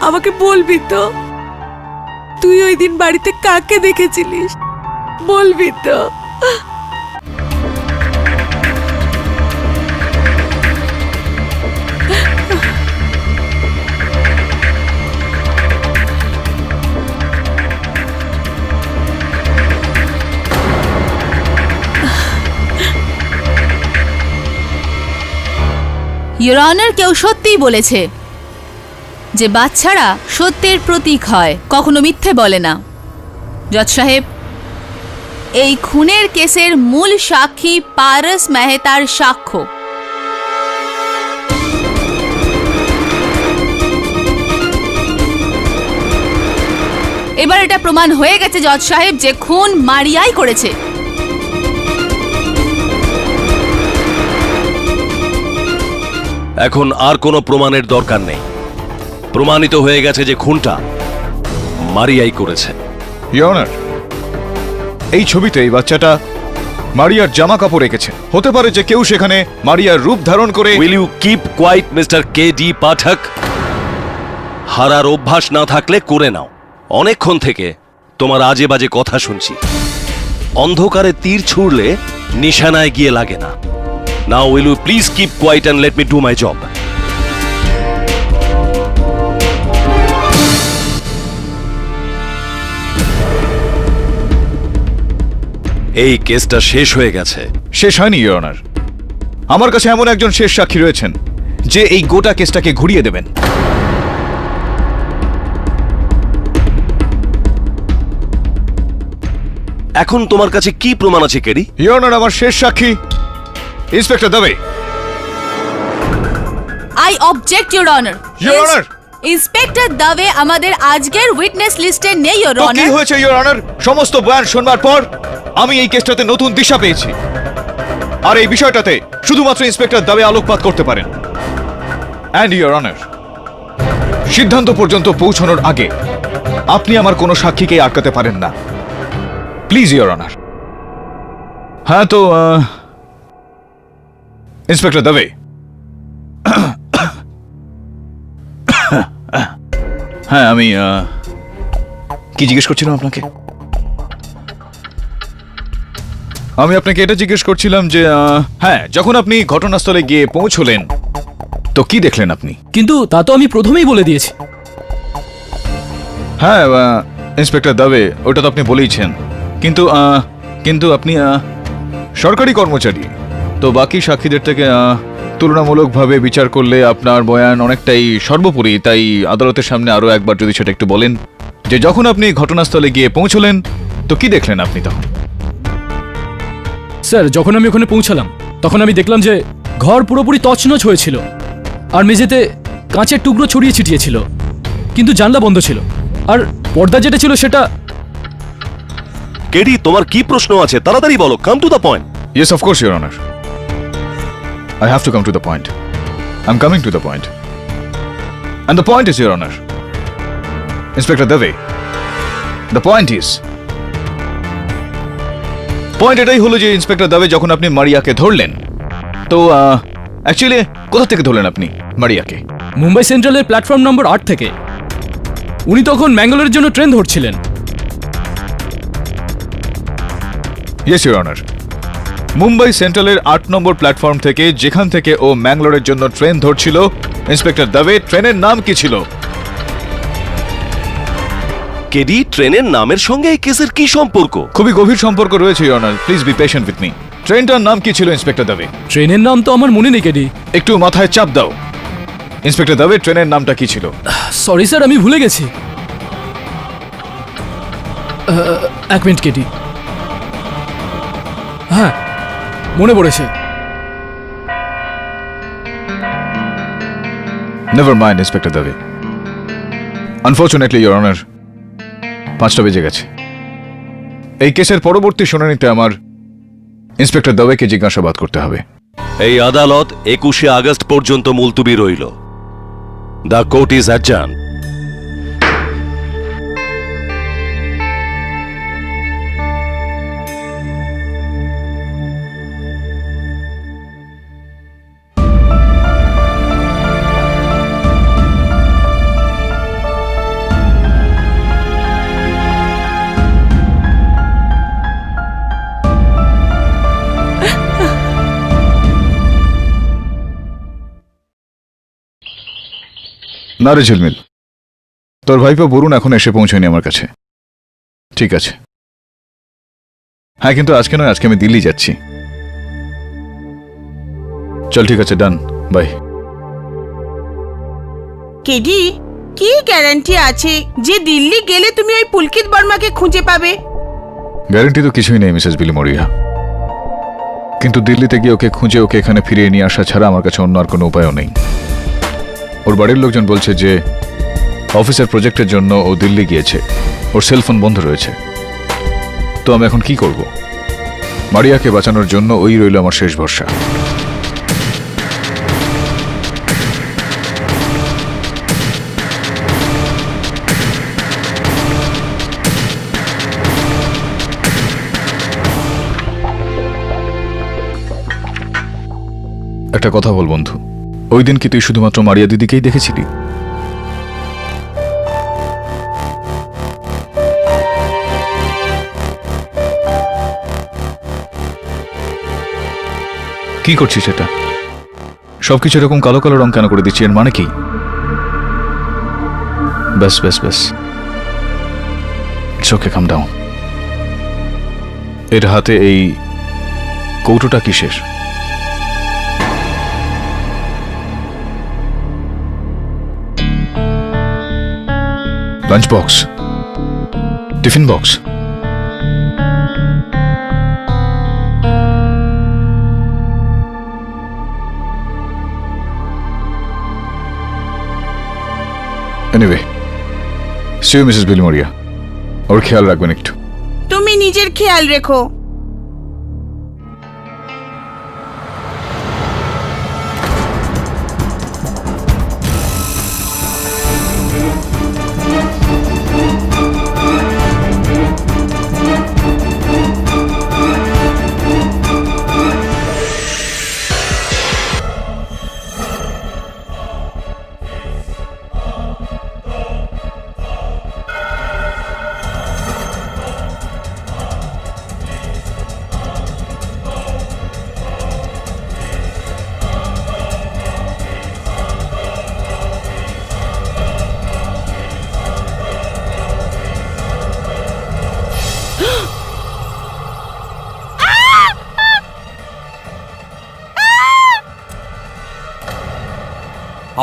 আমাকে বলবি তো তুই ওই দিন বাড়িতে কাকে দেখেছিলিস? বলবি তো? ইউর অনার, কেউ সত্যিই বলেছে যে বাচ্চারা সত্যের প্রতীক হয়, কখনো মিথ্যে বলে না। জজ সাহেব, এই খুনের কেসের মূল সাক্ষী পারস মেহতার সাক্ষ্য। এবার এটা প্রমাণ হয়ে গেছে জজ সাহেব যে খুন মারিয়াই করেছে। এখন আর কোনো প্রমাণের দরকার নেই। প্রমাণিত হয়ে গেছে যে খুনটা মারিয়াই করেছে। ইউর অনার, এই ছবিতে এই বাচ্চাটা মারিয়ার জামা কাপড় রেখেছে। হতে পারে যে কেউ সেখানে মারিয়ার রূপ ধারণ করে। Will you keep quiet Mr K D Pathak? হারার অভ্যাস না থাকলে করে নাও। অনেকক্ষণ থেকে তোমার আজে বাজে কথা শুনছি। অন্ধকারে তীর ছুড়লে নিশানায় গিয়ে লাগে না। Now will you please keep quiet and let me do my job. এই কেসটা শেষ হয়ে গেছে। শেষ হয়নি ইওর অনার। আমার কাছে এমন একজন শেষ সাক্ষী রয়েছেন যে এই গোটা কেসটাকে ঘুরিয়ে দেবেন। এখন তোমার কাছে কি প্রমাণ আছে কেডি? ইওর অনার, আমার শেষ সাক্ষী inspector Dubey. I object your honour. Your Honor! Inspector Dubey আমাদের আজকের উইটনেস লিস্টে নেই ইওর তো কি অনার। হয়েছে ইওর অনার? সমস্ত বয়ান শোনবার পর আমি এই কেসটাতে নতুন দিশা পেয়েছি, আর এই বিষয়টাতে শুধুমাত্র ইন্সপেক্টর দাবে আলোকপাত করতে পারেন। অ্যান্ড ইওর অনার, সিদ্ধান্ত পর্যন্ত পৌঁছানোর আগে আপনি আমার কোনো সাক্ষীকে আটকাতে পারেন না। Please your honour. হ্যাঁ, তো ইন্সপেক্টর দাবে, হ্যাঁ আমি কি জিজ্ঞেস করছিলাম আপনাকে? আমি আপনাকে এটা জিজ্ঞেস করছিলাম যে হ্যাঁ, যখন আপনি ঘটনাস্থলে গিয়ে পৌঁছলেন তো কি দেখলেন আপনি? কিন্তু তা তো আমি প্রথমেই বলে দিয়েছি। হ্যাঁ ইন্সপেক্টর দাবে, ওটা তো আপনি বলেইছেন, কিন্তু কিন্তু আপনি সরকারি কর্মচারী, তো বাকি সাক্ষীদের থেকে তুলনামূলকভাবে বিচার করলে আপনার বয়ান অনেকটাই সর্বোপরি। তাই আদালতের সামনে আরো একবার যদি সেটা একটু বলেন যে যখন আপনি ঘটনাস্থলে গিয়ে পৌঁছলেন তো কি দেখলেন আপনি তখন? স্যার, যখন আমি ওখানে পৌঁছালাম তখন আমি দেখলাম যে ঘর পুরোপুরি তছনছ হয়েছিল, আর মেঝেতে কাঁচের টুকরো ছড়িয়ে ছিটিয়ে ছিল, কিন্তু জানলা বন্ধ ছিল, আর পর্দা যেটা ছিল সেটা। কেডি, তোমার কি প্রশ্ন আছে? তাড়াতাড়ি বলো, come to the point. Yes, of course, Your Honor. I have to come to the point. I'm coming to the point. And the point is, Your Honor, Inspector Dave, the point is, point এটাই হলো যে inspector দাবে, যখন আপনি মারিয়াকে ধরলেন তো actually কোথা থেকে ধরলেন আপনি মারিয়াকে? মুম্বাই সেন্ট্রালের প্ল্যাটফর্ম নম্বর 8 থেকে। উনি তখন ম্যাঙ্গালোরের জন্য ট্রেন ধরছিলেন। ইয়েস ইওর অনার, মুম্বাই সেন্ট্রালের 8 নম্বর প্ল্যাটফর্ম থেকে, যেখান থেকে ও ম্যাঙ্গালোরের জন্য ট্রেন ধরছিল। ইন্সপেক্টর দাবে, ট্রেনের নাম কি ছিল? কেডি, ট্রেনের নামের সঙ্গে এই কেসের কি সম্পর্ক? খুবই গভীর সম্পর্ক রয়েছে your honour, please be patient with me. ট্রেনটার নাম কি ছিল ইন্সপেক্টর দাবে? ট্রেনের নাম তো আমার মনে নেই কেডি। একটু মাথায় চাপ দাও। ইন্সপেক্টর দাবে, ট্রেনের নামটা কি ছিল? সরি স্যার, আমি ভুলে গেছি। এক মিনিট কেডি, হ্যাঁ মনে পড়েছে। Never mind inspector Dubey, unfortunately your honour 5টা বেজে গেছে। এই কেসের পরবর্তী শুনানিতে আমার ইন্সপেক্টর দাবেকে জিজ্ঞাসাবাদ করতে হবে। এই আদালত 21শে আগস্ট পর্যন্ত মুলতুবি রইল। The court is adjourn. না রে ঝিলমিল, তোর ভাইপো বরুণ এখন এসে পৌঁছয়নি আমার কাছে। ঠিক আছে, হ্যাঁ, কিন্তু আজকে নয়, আজকে আমি দিল্লি যাচ্ছি। চল, ঠিক আছে, ডান, বাই। কেডি, কি গ্যারান্টি আছে যে দিল্লি গেলে তুমি ওই পুলকিত বর্মাকে খুঁজে পাবে? গ্যারান্টি তো কিছুই নেই মিসেস বিলিমোরিয়া, কিন্তু দিল্লিতে গিয়ে ওকে খুঁজে ওকে এখানে ফিরিয়ে নিয়ে আসা ছাড়া আমার কাছে অন্য আর কোনো উপায়ও নেই। ওর বাড়ির লোকজন বলছে যে অফিসের প্রজেক্টের জন্য ও দিল্লি গিয়েছে, ওর সেলফোন বন্ধ রয়েছে। তো আমি এখন কি করব? মারিয়াকে বাঁচানোর জন্য ওই রইল আমার শেষ ভরসা। একটা কথা বল বন্ধু, ওই দিন কি তুই শুধুমাত্র মারিয়া দিদিকেই দেখেছিলি? কি করছিস এটা? সবকিছু এরকম কালো কালো রং কেন করে দিচ্ছি? এর মানে কি? ব্যাস ব্যাস ব্যাস, ইটস ওকে, কাম ডাউন। এর হাতে এই কৌটোটা কিসের? Lunch box, tiffin box. Anyway, see you Mrs Bilimoria. ওর খেয়াল রাখবেন একটু। তুমি নিজের খেয়াল রেখো।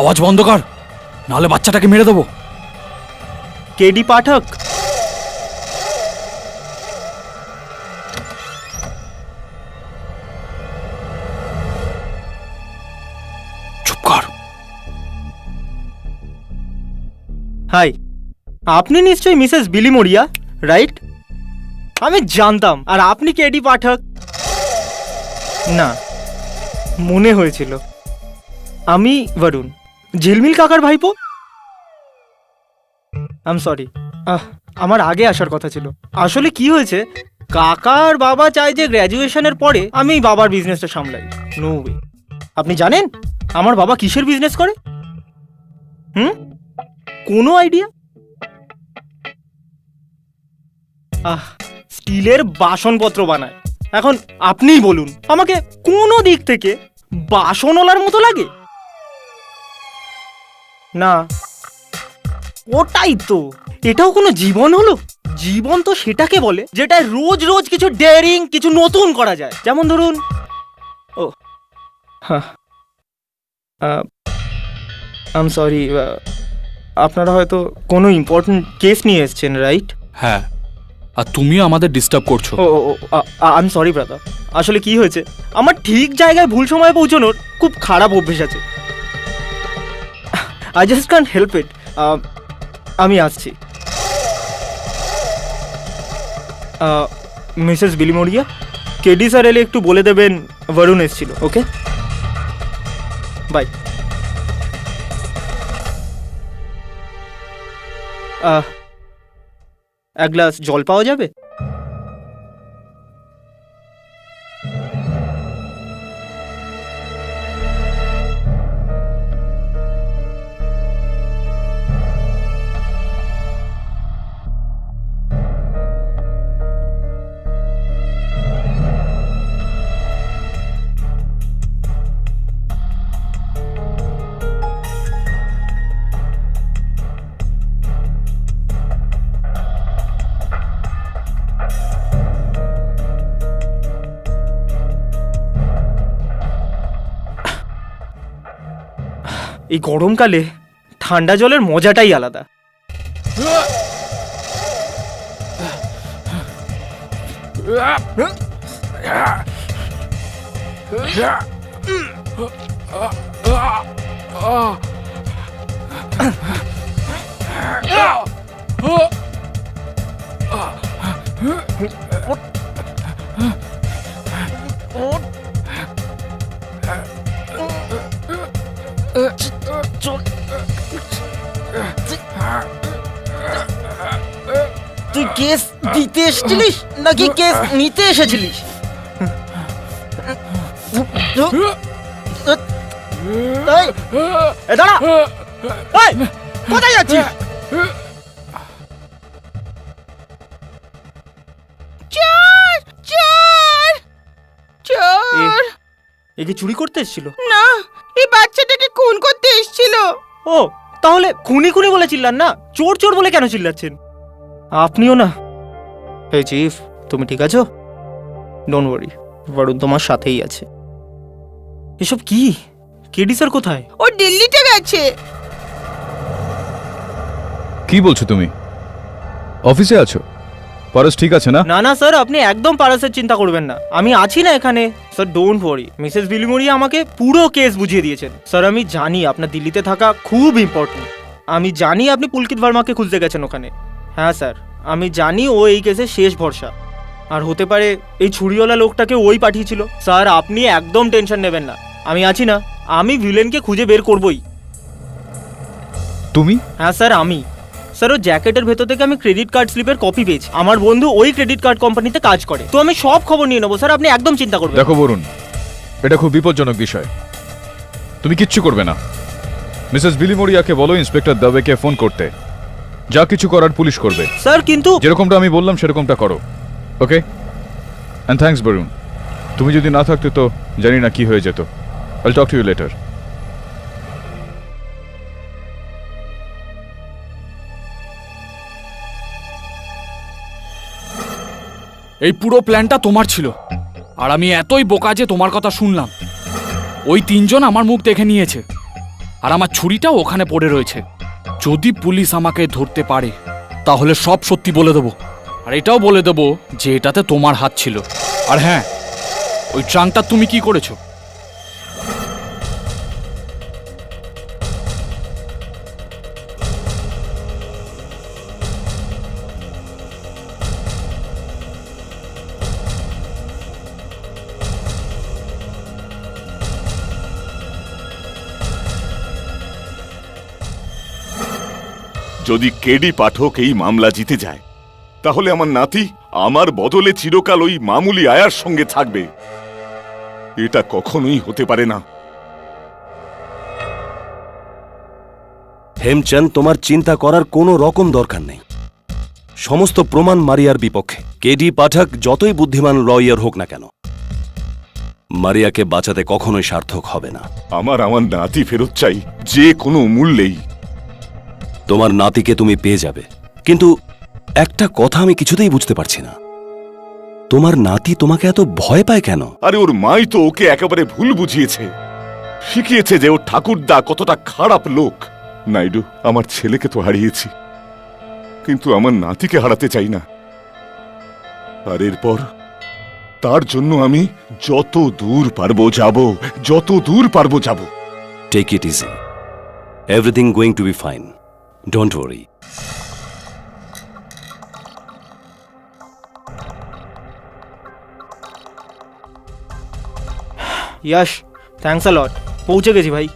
আওয়াজ বন্ধ কর, নাহলে বাচ্চাটাকে মেরে দেবো। কেডি পাঠক, চুপ কর। হাই, আপনি নিশ্চয়ই মিসেস বিলিমোরিয়া, রাইট? আমি জানতাম। আর আপনি কেডি পাঠক? না, মনে হয়েছিল। আমি বরুণ, ঝিলমিল কাকার ভাইপো। আই এম সরি, আমার আগে আসার কথা ছিল। আসলে কি হয়েছে, কাকার বাবা চায় যে গ্র্যাজুয়েশনের পরে আমি বাবার বিজনেসটা সামলাই। No way. আপনি জানেন আমার বাবা কিসের বিজনেস করে? কোনো আইডিয়া? স্টিলের বাসনপত্র বানায়। এখন আপনিই বলুন, আমাকে কোনো দিক থেকে বাসনওয়ালার মতো লাগে? না, ওটাই তো। এটাও কোনো জীবন হলো? জীবন তো সেটাকে বলে যেটা রোজ রোজ কিছু ডেয়ারিং, কিছু নতুন করা যায়। যেমন ধরুন, ও হ্যাঁ, আই এম সরি, আপনারা হয়তো কোনো ইম্পর্টেন্ট কেস নিয়ে এসেছেন, রাইট? হ্যাঁ, আর তুমিও আমাদের ডিস্টার্ব করছো। ও আই এম সরি ব্রাদার। আসলে কি হয়েছে, আমার ঠিক জায়গায় ভুল সময়ে পৌঁছানোর খুব খারাপ অভ্যেস আছে। I just can't help it. আমি আসছি। মিসেস বিলিমোরিয়া, কেডি স্যার এলে একটু বলে দেবেন বরুণ এসেছিল। ওকে, বাই। এক গ্লাস জল পাওয়া যাবে? এই গরমকালে ঠান্ডা জলের মজাটাই আলাদা। তুই কেস দিতে এসেছিলিস নাকি কেস নিতে এসেছিলিস? দাঁড়া, কোথায় যাচ্ছিস? এ কি চুরি করতে এসেছিল? না, এই বাচ্চাটাকে খুন করতে এসেছিল। ও তাহলে খুনি খুনি বলে চিল্লান না, চোর চোর বলে কেন চিল্লাচ্ছেন? আপনিও না। হে চিফ, তুমি ঠিক আছো? ডোন্ট ওয়ারি, বরুণ তোমার সাথেই আছে। এসব কি? কেডি স্যার কোথায়? ও দিল্লিতে গেছে। কি বলছো তুমি? অফিসে আছো? পারস ঠিক আছে না? না না স্যার, আপনি একদম পারাসের চিন্তা করবেন না, আমি আছি না এখানে। Sir don't worry, Mrs Bilimoria আমাকে পুরো কেস বুঝিয়ে দিয়েছেন। স্যার আমি জানি আপনার দিল্লিতে থাকা খুব ইম্পর্টেন্ট, আমি জানি আপনি পুলকিত ভার্মাকে খুঁজতে গেছেন ওখানে। হ্যাঁ স্যার, আমি জানি ও এই কেসে শেষ ভরসা, আর হতে পারে এই ছুরিওয়ালা লোকটাকে ওই পাঠিয়েছিল। স্যার আপনি একদম টেনশন নেবেন না, আমি আছি না, আমি ভিলেনকে খুঁজে বের করবই। তুমি? হ্যাঁ স্যার আমি। স্যার ও জ্যাকেটের ভেতর থেকে আমি ক্রেডিট কার্ড স্লিপের কপি পেয়েছি, আমার বন্ধু ওই ক্রেডিট কার্ড কোম্পানিতে কাজ করে, তো আমি সব খবর নিয়ে নেবো স্যার, আপনি একদম চিন্তা করবেন না। দেখো বরুণ, এটা খুব বিপজ্জনক বিষয়, তুমি কিচ্ছু করবে না। মিসেস বিলিমোরিয়াকে বলো ইন্সপেক্টর দবেকে ফোন করতে, যা কিছু করার পুলিশ করবে। স্যার কিন্তু যেরকমটা আমি বললাম সেরকমটা করো, ওকে? অ্যান্ড থ্যাঙ্কস বরুণ, তুমি যদি না থাকতে তো জানি না কি হয়ে যেত। আইল টক টু ইউ লেটার। এই পুরো প্ল্যানটা তোমার ছিল, আর আমি এতই বোকা যে তোমার কথা শুনলাম। ওই তিনজন আমার মুখ দেখে নিয়েছে, আর আমার ছুরিটাও ওখানে পড়ে রয়েছে। যদি পুলিশ আমাকে ধরতে পারে তাহলে সব সত্যি বলে দেবো, আর এটাও বলে দেবো যে এটাতে তোমার হাত ছিল। আর হ্যাঁ, ওই ট্রাঙ্কটা তুমি কি করেছো? যদি কেডি পাঠক এই মামলা জিতে যায়, তাহলে আমার নাতি আমার বদলে চিরকাল ওই মামুলি আয়ার সঙ্গে থাকবে। এটা কখনোই হতে পারে না। হেমচন্দ, তোমার চিন্তা করার কোনো রকম দরকার নেই। সমস্ত প্রমাণ মারিয়ার বিপক্ষে। কেডি পাঠক যতই বুদ্ধিমান লয়ার হোক না কেন, মারিয়াকে বাঁচাতে কখনোই সার্থক হবে না। আমার নাতি ফেরত চাই, যে কোনো মূল্যেই। তোমার নাতিকে তুমি পেয়ে যাবে, কিন্তু একটা কথা আমি কিছুতেই বুঝতে পারছি না, তোমার নাতি তোমাকে এত ভয় পায় কেন? আরে ওর মাই তো ওকে একেবারে ভুল বুঝিয়েছে, শিখিয়েছে যে ওর ঠাকুরদা কতটা খারাপ লোক। নাইডু, আমার ছেলেকে তো হারিয়েছি, কিন্তু আমার নাতিকে হারাতে চাই না। আর এরপর তার জন্য আমি যত দূর পারবো যাব, যত দূর পারবো যাব। Take it easy, everything going to be fine, don't worry. Yash, thanks a lot, পৌঁছে গেছি ভাই।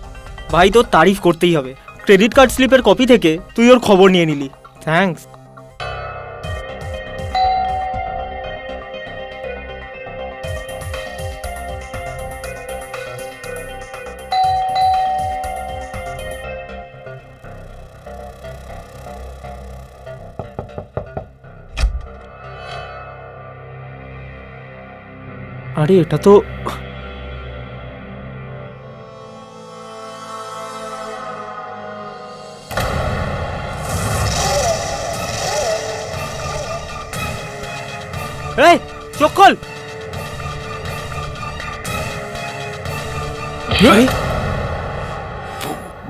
ভাই তোর তারিফ করতেই হবে, ক্রেডিট কার্ড স্লিপের কপি থেকে তুই ওর খবর নিয়ে নিলি, থ্যাঙ্কস। আরে এটা তো এই চোখ খোল।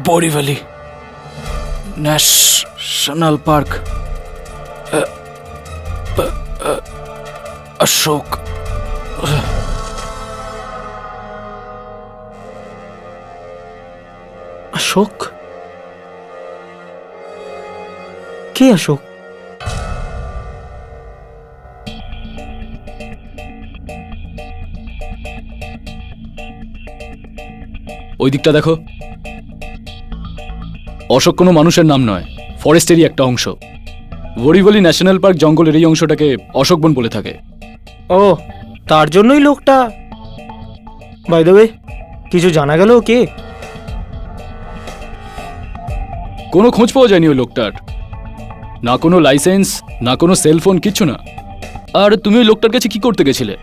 Borivali national park, Ashok. অশোক? কে অশোক? ওই দিকটা দেখো, অশোক কোনো মানুষের নাম নয়, ফরেস্টেরই একটা অংশ। বোরিভলি ন্যাশনাল পার্ক জঙ্গলের এই অংশটাকে অশোক বন বলে থাকে। ও, তার জন্যই লোকটা। বাই দ্য ওয়ে, কিছু জানা গেল কে? কোনো খোঁজ পাওয়া যায়নি ওই লোকটার, না কোনো লাইসেন্স, না কোনো সেলফোন, কিচ্ছু না। আর তুমি ওই লোকটার কাছে কি করতে গেছিলে?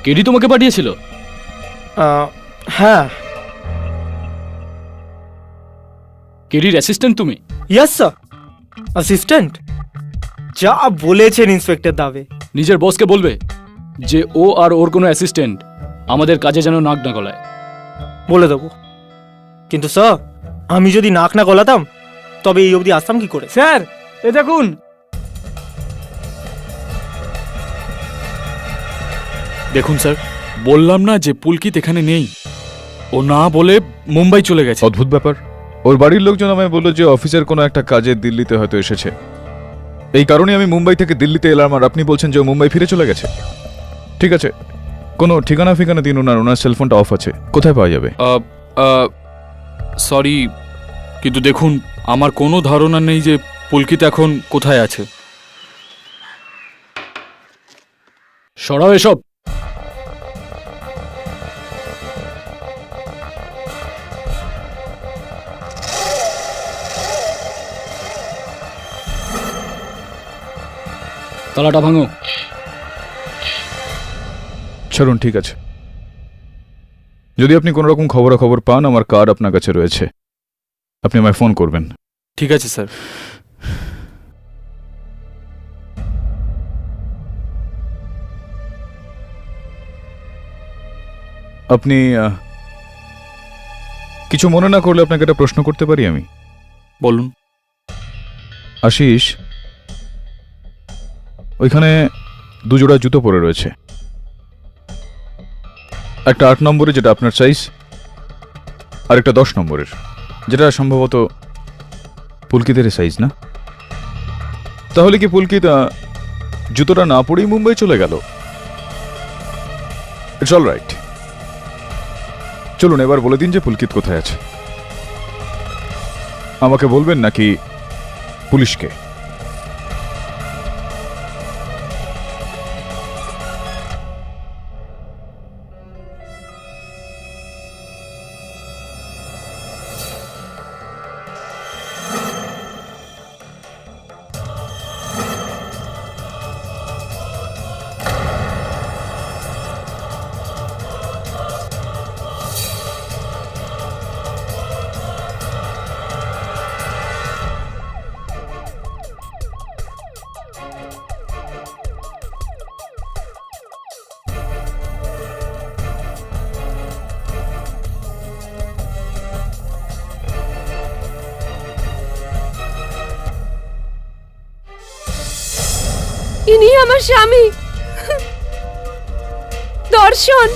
কেডি তোমাকে পাঠিয়েছিল? হ্যাঁ। কেডির অ্যাসিস্ট্যান্ট তুমি? Yes sir, assistant. যা বলেছেন ইন্সপেক্টর দাবে। নিজের বসকে বলবে যে ও আর ওর কোনো অ্যাসিস্ট্যান্ট আমাদের কাজে যেন নাক না গলায়। বলে দেবো, কিন্তু স্যার আমি যদি নাক না গলাতাম তবে এই অবধি আসতাম কি করে? স্যার এ দেখুন। দেখুন স্যার, বললাম না যে পুলকিত এখানে নেই। ও না বলে মুম্বাই চলে গেছে। অদ্ভুত ব্যাপার। ওর বাড়ির লোকজন আমায় বললো যে অফিসের কোনো একটা কাজে দিল্লিতে হয়তো এসেছে। এই কারণে আমি মুম্বাই থেকে দিল্লিতে এলাম, আর আপনি বলছেন যে ও মুম্বাই ফিরে চলে গেছে। ঠিক আছে, কোনো ঠিকানা ফিকানা দিন ওনার। ওনার সেলফোনটা অফ আছে, কোথায় পাওয়া যাবে? সরি, কিন্তু দেখুন আমার কোনো ধারণা নেই যে পুলকিত এখন কোথায় আছে। সরাও এসব। তালাটা ভাঙো। ছাড়ুন, ঠিক আছে। যদি আপনি কোনো রকম খবরাখবর পান, আমার কার্ড আপনার কাছে রয়েছে, আপনি আমায় ফোন করবেন। ঠিক আছে স্যার। আপনি কিছু মনে না করলে আপনাকে একটা প্রশ্ন করতে পারি আমি? বলুন। আশিস, ওইখানে দুজোড়া জুতো পরে রয়েছে, একটা 8 নম্বরের যেটা আপনার সাইজ, আর একটা 10 নম্বরের যেটা সম্ভবত পুলকিতের সাইজ, না? তাহলে কি পুলকিত জুতোটা না পরেই মুম্বাই চলে গেল? It's all right. চলুন এবার বলে দিন যে পুলকিত কোথায় আছে। আমাকে বলবেন নাকি পুলিশকে? ইনি আমার স্বামী দর্শন।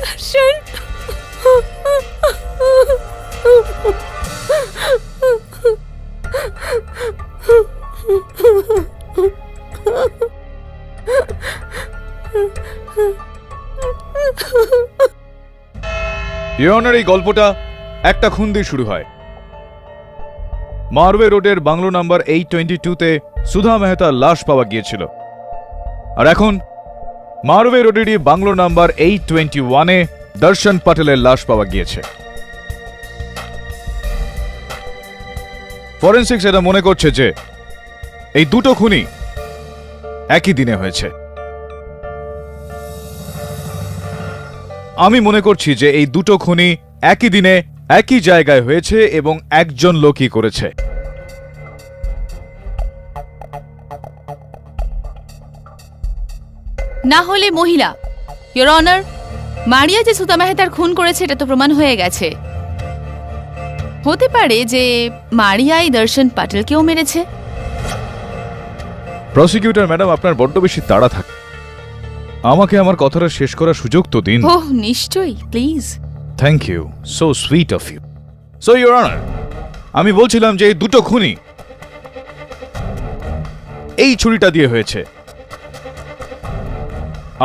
দর্শন ইওর অনার, এই গল্পটা একটা খুন দিয়ে শুরু হয়। মারওয়ে রোডের বাংলো নাম্বার 822-তে সুধা মেহতার লাশ পাওয়া গিয়েছিল, আর এখন মারওয়ে রোডেরই বাংলো নাম্বার 821-এ দর্শন পটেলের লাশ পাওয়া গিয়েছে। ফরেনসিক্স এটা মনে করছে যে এই দুটো খুনই একই দিনে হয়েছে। আমি মনে করছি যে এই দুটো খুনই একই দিনে একই জায়গায় হয়েছে এবং একজন লোকই করেছে। না হলে মহিলা। ইয়োর অনার, মারিয়া যে সুধা মেহতার খুন করেছে এটা তো প্রমাণ হয়ে গেছে। হতে পারে যে মারিয়াই দর্শন পাটেলকেও মেরেছে। প্রসিকিউটর ম্যাডাম, আপনার বড্ড বেশি তাড়া থাকে, আমাকে আমার কথাটা শেষ করার সুযোগ তো দিন। ওহ নিশ্চয়ই, please. Thank you, so sweet of you. So your honour, আমি বলছিলাম যে এই দুটো খুনই এই ছুরিটা দিয়ে হয়েছে,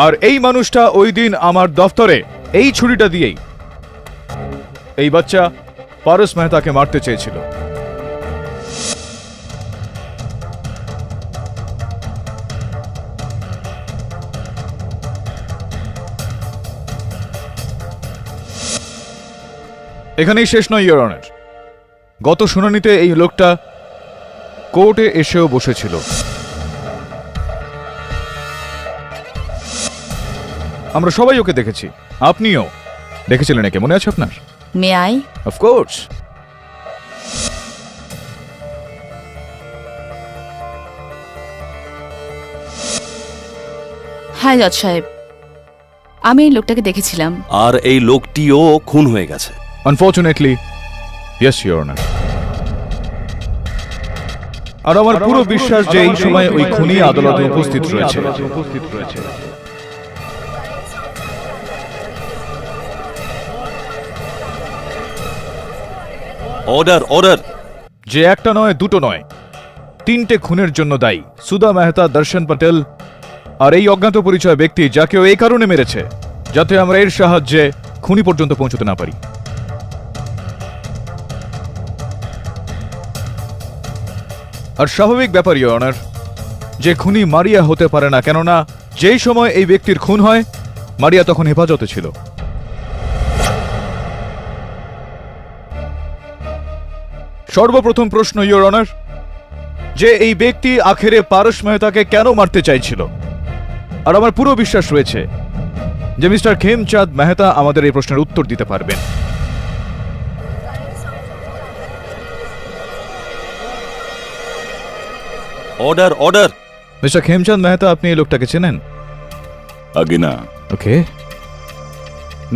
আর এই মানুষটা ওই দিন আমার দফতরে এই ছুরিটা দিয়েই এই বাচ্চা পারস মেহতাকে মারতে চেয়েছিল। এখানেই শেষ নয় ইয়োর অনার, গত শুনানিতে এই লোকটা কোর্টে এসেও বসেছিল। আমরা সবাই ওকে দেখেছি, আপনিও দেখেছিলেন একে, মনে আছে আপনার? May I? অফকোর্স। হ্যাঁ জজ সাহেব, আমি এই লোকটাকে দেখেছিলাম। আর এই লোকটিও খুন হয়ে গেছে। Unfortunately yes your honour. আর আমার পুরো বিশ্বাস যে এই সময় ওই খুনি আদালতে উপস্থিত রয়েছে। Order, order. যে একটা নয়, দুটো নয়, 3টে খুনের জন্য দায়ী সুধা মেহতা, দর্শন পটেল আর এই অজ্ঞাত পরিচয় ব্যক্তি, যাকে ও এই কারণে মেরেছে যাতে আমরা এর সাহায্যে খুনি পর্যন্ত পৌঁছতে না পারি। আর স্বাভাবিক ব্যাপার ইওর অনার যে খুনি মারিয়া হতে পারে না, কেননা যেই সময় এই ব্যক্তির খুন হয় মারিয়া তখন হেফাজতে ছিল। সর্বপ্রথম প্রশ্ন ইওর অনার, যে এই ব্যক্তি আখেরে পারস মেহতাকে কেন মারতে চাইছিল? আর আমার পুরো বিশ্বাস রয়েছে যে মিস্টার খেমচাঁদ মেহতা আমাদের এই প্রশ্নের উত্তর দিতে পারবেন। Order, order. Mister Khemchand Mehta, আপনি এই লোকটাকে চেনেন? আগে না। ওকে।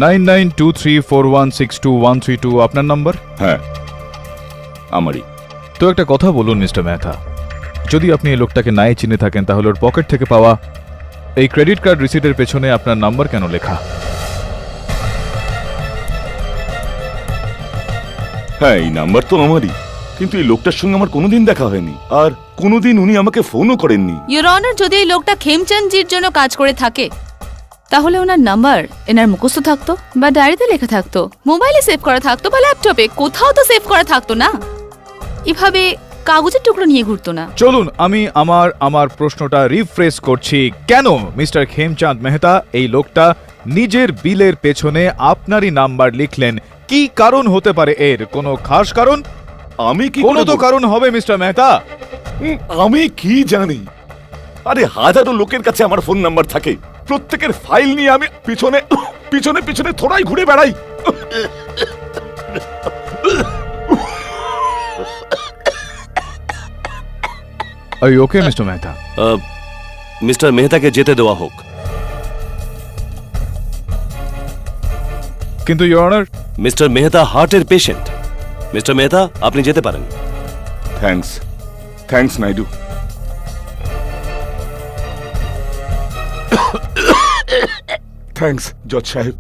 9923416232 আপনার নাম্বার? হ্যাঁ, আমারই। তো একটা কথা বলুন মিস্টার মেহতা, যদি আপনি এই লোকটাকে নাই চিনে থাকেন তাহলে ওর পকেট থেকে পাওয়া এই ক্রেডিট কার্ড রিসিটের পেছনে আপনার নাম্বার কেন লেখা? হ্যাঁ, এই নাম্বার তো আমারই, কিন্তু এই লোকটার সঙ্গে আমার কোনোদিন দেখা হয়নি, আর কোনোদিন উনি আমাকে ফোনও করেননি। ইওর অনার, যদি এই লোকটা খেমচাঁদজির জন্য কাজ করে থাকে তাহলে ওনার নাম্বার এনার মুখস্থ থাকতো বা ডায়েরিতে লেখা থাকতো, মোবাইলে সেভ করা থাকতো বা ল্যাপটপে, কোথাও তো সেভ করা থাকতো না। এভাবে কাগজের টুকরো নিয়ে ঘুরতো না। চলুন আমি আমার প্রশ্নটা রিফ্রেশ করছি। কেন মিস্টার খেমচাঁদ মেহতা এই লোকটা নিজের বিলের পেছনে আপনারই নাম্বার লিখলেন? কি কারণ হতে পারে এর? কোনো খাস কারণ? আমি কি কোনো তো কারণ হবে মিস্টার মেহতা। আমি কি জানি? আরে হাজারো লোকের কাছে আমার ফোন নাম্বার থাকে, প্রত্যেকের ফাইল নিয়ে আমি পিছনে পিছনে পিছনে থোড়াই ঘুরে বেড়াই। Are you okay, Mr. Mehta? Mr মেহতাকে যেতে দেওয়া হোক। কিন্তু ইওর অনার, মিস্টার মেহতা হার্টের পেশেন্ট। মিস্টার মেহতা, আপনি যেতে পারেন। Thanks, thanks Naidu. থ্যাঙ্কস জজ সাহেব।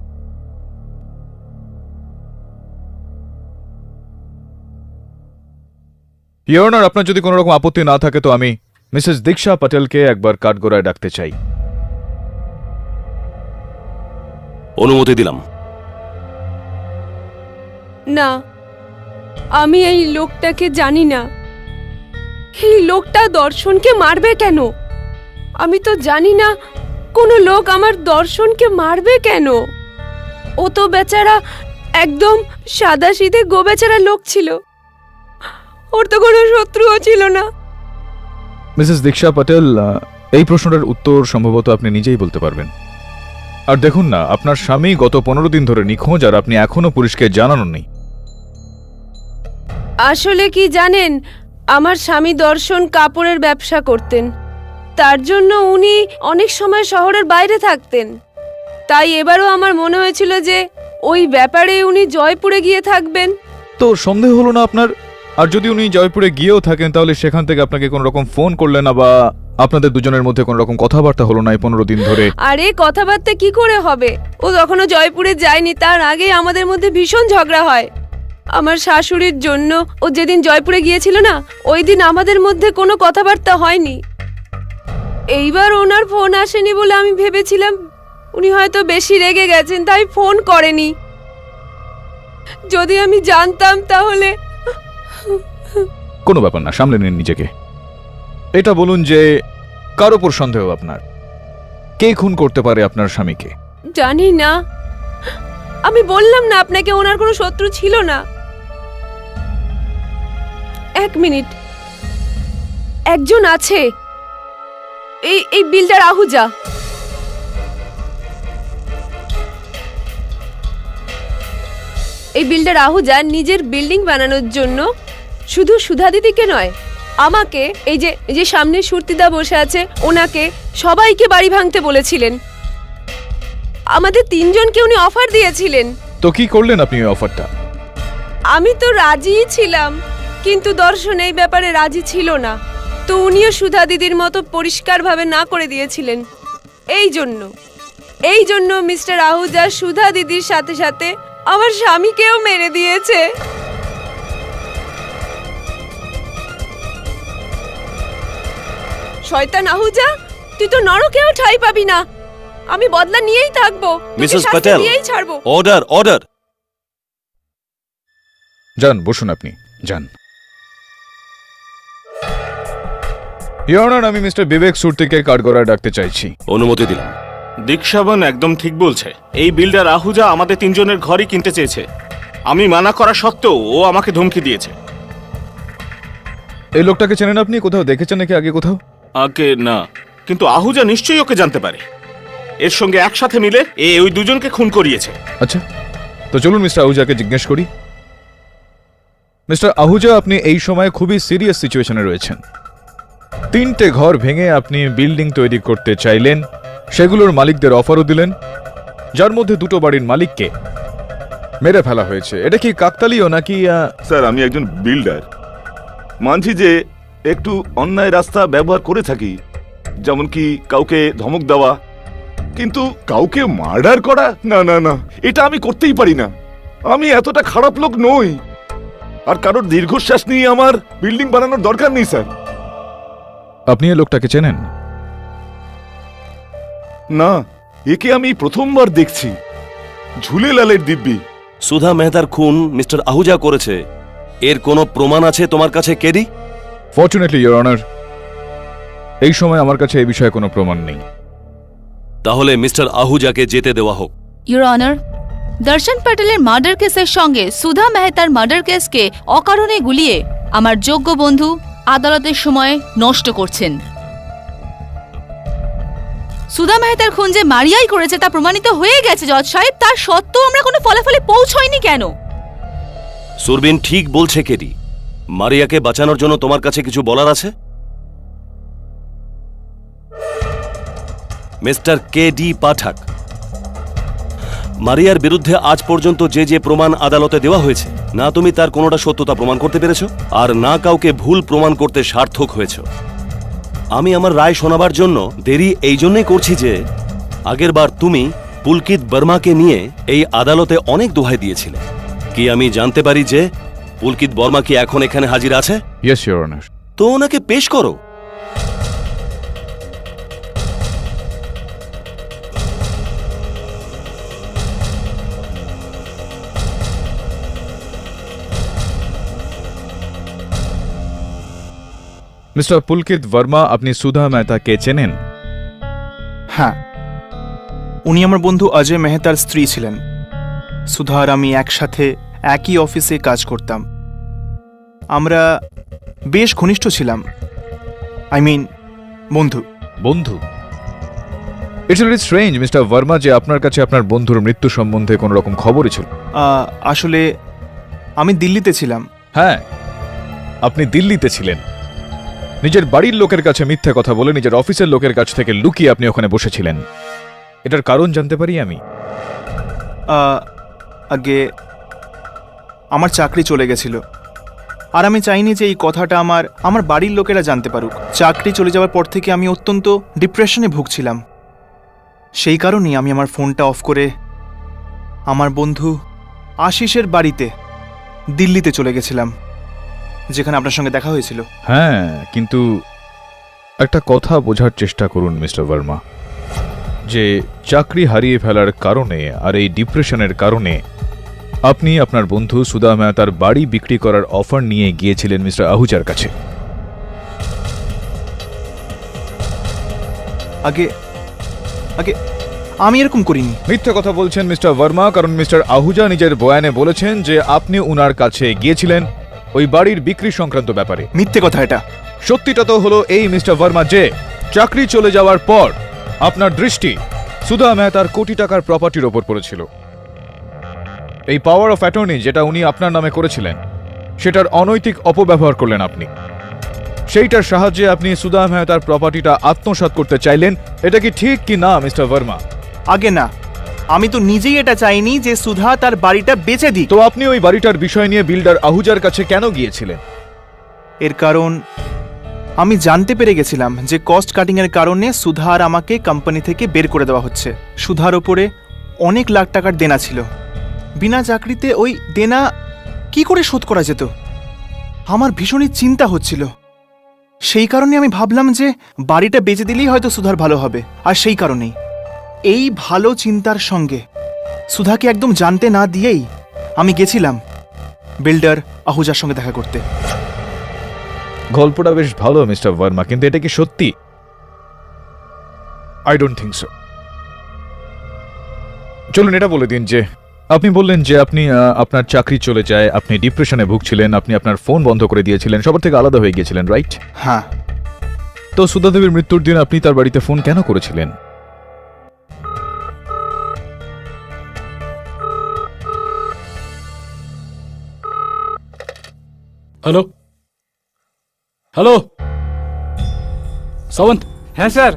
ইওর অনার, আপনার যদি কোনো রকম আপত্তি না থাকে তো আমি মিসেস দীক্ষা পটেলকে একবার কাঠগোড়ায় ডাকতে চাই। অনুমতি দিলাম। না, আমি এই লোকটাকে জানি না। এই লোকটা দর্শনকে মারবে কেন? আমি তো জানি না কোনো লোক আমার দর্শনকে মারবে কেন। ও তো বেচারা একদম সাদাসিধে গোবেচারা লোক ছিল, ওর তো কোনো শত্রুও ছিল না। মিসেস দীক্ষা পটেল, এই প্রশ্নটার উত্তর সম্ভবত আপনি নিজেই বলতে পারবেন। আর দেখুন না, আপনার স্বামী গত 15 দিন ধরে নিখোঁজ আর আপনি এখনো পুলিশকে জানাননি। আসলে কি জানেন, আমার স্বামী দর্শন কাপড়ের ব্যবসা করতেন, তার জন্য উনি অনেক সময় শহরের বাইরে থাকতেন। তাই এবারও আমার মনে হয়েছিল যে ওই ব্যাপারে উনি জয়পুরে গিয়ে থাকবেন। তো সন্দেহ হলো না আপনার? আর যদি উনি জয়পুরে গিয়েও থাকেন তাহলে সেখান থেকে আপনাকে কোনো রকম ফোন করলেন না বা আপনাদের দুজনের মধ্যে কোনো রকম কথাবার্তা হলো না এই 15 দিন ধরে? আরে কথাবার্তা কি করে হবে? ও তখনও জয়পুরে যায়নি, তার আগেই আমাদের মধ্যে ভীষণ ঝগড়া হয়। আমার শাশুড়ির জন্য ও যেদিন জয়পুরে গিয়েছিল না, ওই দিন আমাদের মধ্যে কোনো কথাবার্তা হয়নি। এইবার ওনার ফোন আসেনি বলে আমি ভেবেছিলাম উনি হয়তো বেশি রেগে গেছেন, তাই ফোন করেনি। যদি আমি জানতাম তাহলে। কোনো ব্যাপার না, সামলে নিন নিজেকে। এটা বলুন যে কার উপর সন্দেহ আপনার? কে খুন করতে পারে আপনার স্বামীকে? জানি না, আমি বললাম না আপনাকে ওনার কোনো শত্রু ছিল না। এক মিনিট, একজন আছে। এই বিল্ডার আহুজা। এই বিল্ডার আহুজা নিজের বিল্ডিং বানানোর জন্য শুধু সুধা দিদিকে নয়, আমাকে, এই যে সামনে সুরতিদা বসে আছে ওনাকে, সবাইকে বাড়ি ভাঙতে বলেছিলেন। আমাদের তিনজনকে উনি অফার দিয়েছিলেন। তো কি করলেন আপনি ওই অফারটা? আমি তো রাজিই ছিলাম, কিন্তু দর্শন এই ব্যাপারে রাজি ছিল না, তো উনিও সুধা দিদির মতো পরিষ্কারভাবে না করে দিয়েছিলেন। এই জন্য মিস্টার আহুজা সুধা দিদির সাথে সাথে আমার স্বামীকেও মেরে দিয়েছে। শয়তান আহুজা, তুই তো নরকেও ঠাঁই পাবি না। আমি বদলা নিয়েই থাকবো, মিসেস প্যাটেল, ছাড়বো। Order order. যান, বসুন, আপনি যান। ইওর অনার, আমি মিস্টার বিবেক সুরতিকে কাঠগড়ায় ডাকতে চাইছি। অনুমতি দিলাম। দীক্ষাবন একদম ঠিক বলছে। এই বিল্ডার আহুজা আমাদের তিনজনের ঘরই কিনতে চেয়েছে। আমি মানা করা সত্ত্বেও ও আমাকে ধমকি দিয়েছে। এই লোকটাকে চেনেন আপনি? কোথাও দেখেছেন নাকি আগে কোথাও? আগে না, কিন্তু আহুজা নিশ্চয়ই ওকে জানতে পারে। এর সঙ্গে একসাথে মিলে ওই দুজনকে খুন করিয়েছে। আচ্ছা, তো চলুন মিস্টার আহুজাকে জিজ্ঞেস করি। মিস্টার আহুজা, আপনি এই সময় খুবই সিরিয়াস সিচুয়েশনে রয়েছেন। 3টে ঘর ভেঙে আপনি বিল্ডিং তৈরি করতে চাইলেন, সেগুলোর মালিকদের অফারও দিলেন, যার মধ্যে 2টো বাড়ির মালিককে মেরে ফেলা হয়েছে। এটা কি কাকতালীয় নাকি? স্যার, আমি একজন বিল্ডার, মানছি যে একটু অন্যায় রাস্তা ব্যবহার করে থাকি, যেমন কি কাউকে ধমক দেওয়া, কিন্তু কাউকে মার্ডার করা, না না না, এটা আমি করতেই পারি না। আমি এতটা খারাপ লোক নই, আর কারোর দীর্ঘশ্বাস নিয়ে আমার বিল্ডিং বানানোর দরকার নেই স্যার। আপনি এই লোকটাকে চেনেন? না, একে আমি প্রথমবার দেখছি। ঝুলেলালের দিব্যি। সুধা মেহতার খুন মিস্টার আহুজা করেছে, এর কোনো প্রমাণ আছে তোমার কাছে কেডি? ফরচুনেটলি ইওর অনার, এই সময় আমার কাছে এই বিষয়ে কোনো প্রমাণ নেই। তাহলে মিস্টার আহুজাকে যেতে দেওয়া হোক। ইউর অনার, দর্শন প্যাটেলের মার্ডার কেসের সঙ্গে সুধা মেহতার মার্ডার কেসকে অকারণে গুলিয়ে আমার যোগ্য বন্ধু আদালতের সময় নষ্ট করছেন। সুধা মেহতার খুন যে মারিয়াই করেছে তা প্রমাণিত হয়ে গেছে জজ সাহেব, তার সত্ত্বেও আমরা কোনো ফলাফলে পৌঁছাইনি কেন? সুরবিন ঠিক বলছে কেডি। মারিয়াকে বাঁচানোর জন্য তোমার কাছে কিছু বলার আছে? মিস্টার কেডি পাঠক, মারিয়ার বিরুদ্ধে আজ পর্যন্ত যে প্রমাণ আদালতে দেওয়া হয়েছে, না তুমি তার কোনোটা সত্যতা প্রমাণ করতে পেরেছো, আর না কাউকে ভুল প্রমাণ করতে সার্থক হয়েছ। আমি আমার রায় শোনাবার জন্য দেরি এই জন্যই করছি যে আগেরবার তুমি পুলকিত বর্মাকে নিয়ে এই আদালতে অনেক দোহাই দিয়েছিলে। কি আমি জানতে পারি যে পুলকিত বর্মা কি এখন এখানে হাজির আছে? Yes your honour. তো ওনাকে পেশ করো। মিস্টার পুলকিত বর্মা, আপনি সুধা মেহতাকে চেনেন? হ্যাঁ, উনি আমার বন্ধু অজয় মেহতার স্ত্রী ছিলেন। সুধা আর আমি একসাথে একই অফিসে কাজ করতাম। আমরা বেশ ঘনিষ্ঠ ছিলাম, বন্ধু। বন্ধু? It's very strange mister Verma যে আপনার কাছে আপনার বন্ধুর মৃত্যু সম্বন্ধে কোনো রকম খবরই ছিল। আসলে আমি দিল্লিতে ছিলাম। হ্যাঁ, আপনি দিল্লিতে ছিলেন। নিজের বাড়ির লোকের কাছে মিথ্যে কথা বলে নিজের অফিসের লোকের কাছ থেকে লুকিয়ে আপনি ওখানে বসেছিলেন। এটার কারণ জানতে পারি আমি? আগে আমার চাকরি চলে গেছিল, আর আমি চাইনি যে এই কথাটা আমার বাড়ির লোকেরা জানতে পারুক। চাকরি চলে যাওয়ার পর থেকে আমি অত্যন্ত ডিপ্রেশনে ভুগছিলাম। সেই কারণেই আমি আমার ফোনটা অফ করে আমার বন্ধু আশিসের বাড়িতে দিল্লিতে চলে গেছিলাম, যেখানে আপনার সঙ্গে দেখা হয়েছিল। হ্যাঁ, কিন্তু একটা কথা বোঝার চেষ্টা করুন মিস্টার বর্মা, যে চাকরি হারিয়ে ফেলার কারণে আর এই ডিপ্রেশনের কারণে আপনি আপনার বন্ধু সুধা মেহতার বাড়ি বিক্রি করার অফার নিয়ে গিয়েছিলেন মিস্টার আহুজার কাছে। আগে আগে আমি এরকম করিনি। মিথ্যে কথা বলছেন মিস্টার বর্মা, কারণ মিস্টার আহুজা নিজের বয়ানে বলেছেন যে আপনি উনার কাছে গিয়েছিলেন ওই বাড়ির বিক্রি সংক্রান্ত ব্যাপারে। মিথ্যে কথা এটা। সত্যিটা তো হলো এই মিস্টার বর্মা যে চাকরি চলে যাওয়ার পর আপনার দৃষ্টি সুধা মেহতার কোটি টাকার প্রপার্টির ওপর পড়েছিল। এই পাওয়ার অফ অ্যাটর্নি যেটা উনি আপনার নামে করেছিলেন সেটার অনৈতিক অপব্যবহার করলেন আপনি। সেইটার সাহায্যে আপনি সুধা মেহতার প্রপার্টিটা আত্মসাৎ করতে চাইলেন। এটা কি ঠিক কি না মিস্টার ভার্মা? আগে না, আমি তো নিজেই এটা চাইনি যে সুধা তার বাড়িটা বেচে দিই। তো আপনি ওই বাড়িটার বিষয় নিয়ে বিল্ডার আহুজার কাছে কেন গিয়েছিলেন? এর কারণ আমি জানতে পেরে গেছিলাম যে কস্ট কাটিং এর কারণে সুধা আর আমাকে কোম্পানি থেকে বের করে দেওয়া হচ্ছে। সুধার ওপরে অনেক লাখ টাকার দেনা ছিল। বিনা চাকরিতে ওই দেনা কি করে শোধ করা যেত? আমার ভীষণই চিন্তা হচ্ছিল। সেই কারণে আমি ভাবলাম যে বাড়িটা বেচে দিলেই হয়তো সুধার ভালো হবে। আর সেই কারণেই এই ভালো চিন্তার সঙ্গে সুধাকে একদম জানতে না দিয়েই আমি গেছিলাম বিল্ডার আহুজার সঙ্গে দেখা করতে। গল্পটা বেশ ভালো মিস্টার ভার্মা, কিন্তু এটা কি সত্যি? I don't think so. চলুন এটা বলে দিন যে আপনি বললেন যে আপনি আপনার চাকরি চলে যায়, আপনি ডিপ্রেশনে ভুগছিলেন, আপনি আপনার ফোন বন্ধ করে দিয়েছিলেন, সবার থেকে আলাদা হয়ে গিয়েছিলেন, রাইট? হ্যাঁ। তো সুধা দেবীর মৃত্যুর দিন আপনি তার বাড়িতে ফোন কেন করেছিলেন? Hello hello Sawant. হ্যাঁ স্যার।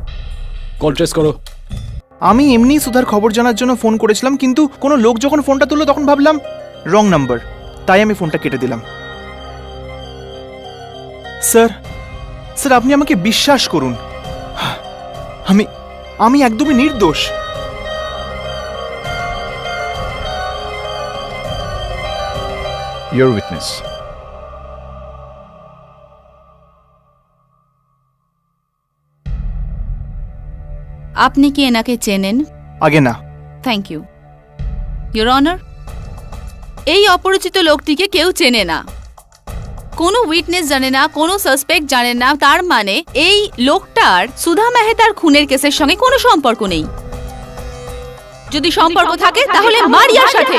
কল ট্রেস করো। আমি এমনি সুধার খবর জানার জন্য ফোন করেছিলাম, কিন্তু কোনো লোক যখন ফোনটা তুললো তখন ভাবলাম রং নাম্বার, তাই আমি ফোনটা কেটে দিলাম। স্যার স্যার আপনি আমাকে বিশ্বাস করুন, আমি আমি একদমই নির্দোষ। Your witness. আপনি কি এনাকে চেনেন? আগে না। Thank you your honour. এই অপরিচিত লোকটিকে কেউ চেনে না, কোনো উইটনেস জানে না, কোনো সাসপেক্ট জানে না। তার মানে এই লোকটার সুধা মেহতার খুনের কেসের সঙ্গে কোনো সম্পর্ক নেই। যদি সম্পর্ক থাকে তাহলে মারিয়ার সাথে।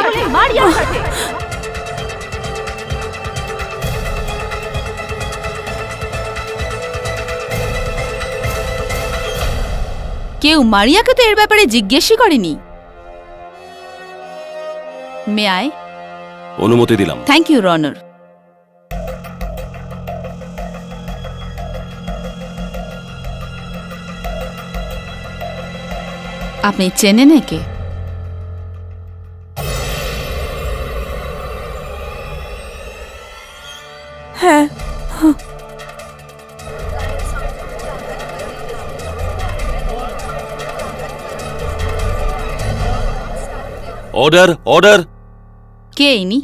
কেউ মারিয়াকে তো এর ব্যাপারে জিজ্ঞেসই করেনি। May I? অনুমতি দিলাম। Thank you honour. আপনি চেনেন একে? হ্যাঁ। Order order. কে ইনি?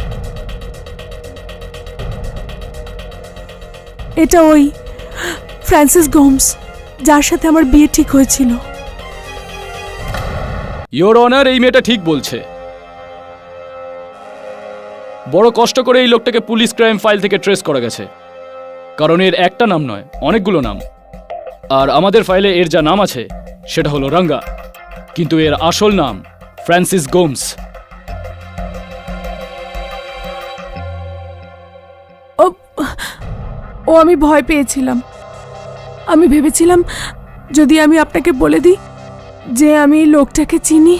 এটা ওই ফ্রান্সিস গোমস যার সাথে আমার বিয়ে ঠিক হয়েছিল। ইয়োর অনার, এই মেয়েটা ঠিক বলছে। বড় কষ্ট করে এই লোকটাকে পুলিশ ক্রাইম ফাইল থেকে ট্রেস করা গেছে, কারণ এর একটা নাম নয়, অনেকগুলো নাম। আর আমাদের ফাইলে এর যা নাম আছে সেটা হলো রাঙ্গা, কিন্তু এর আসল নাম ফ্রান্সিস গোমস। ও আমি ভয় পেয়েছিলাম। আমি ভেবেছিলাম যদি আমি আপনাকে বলে দিই যে আমি এই লোকটাকে চিনি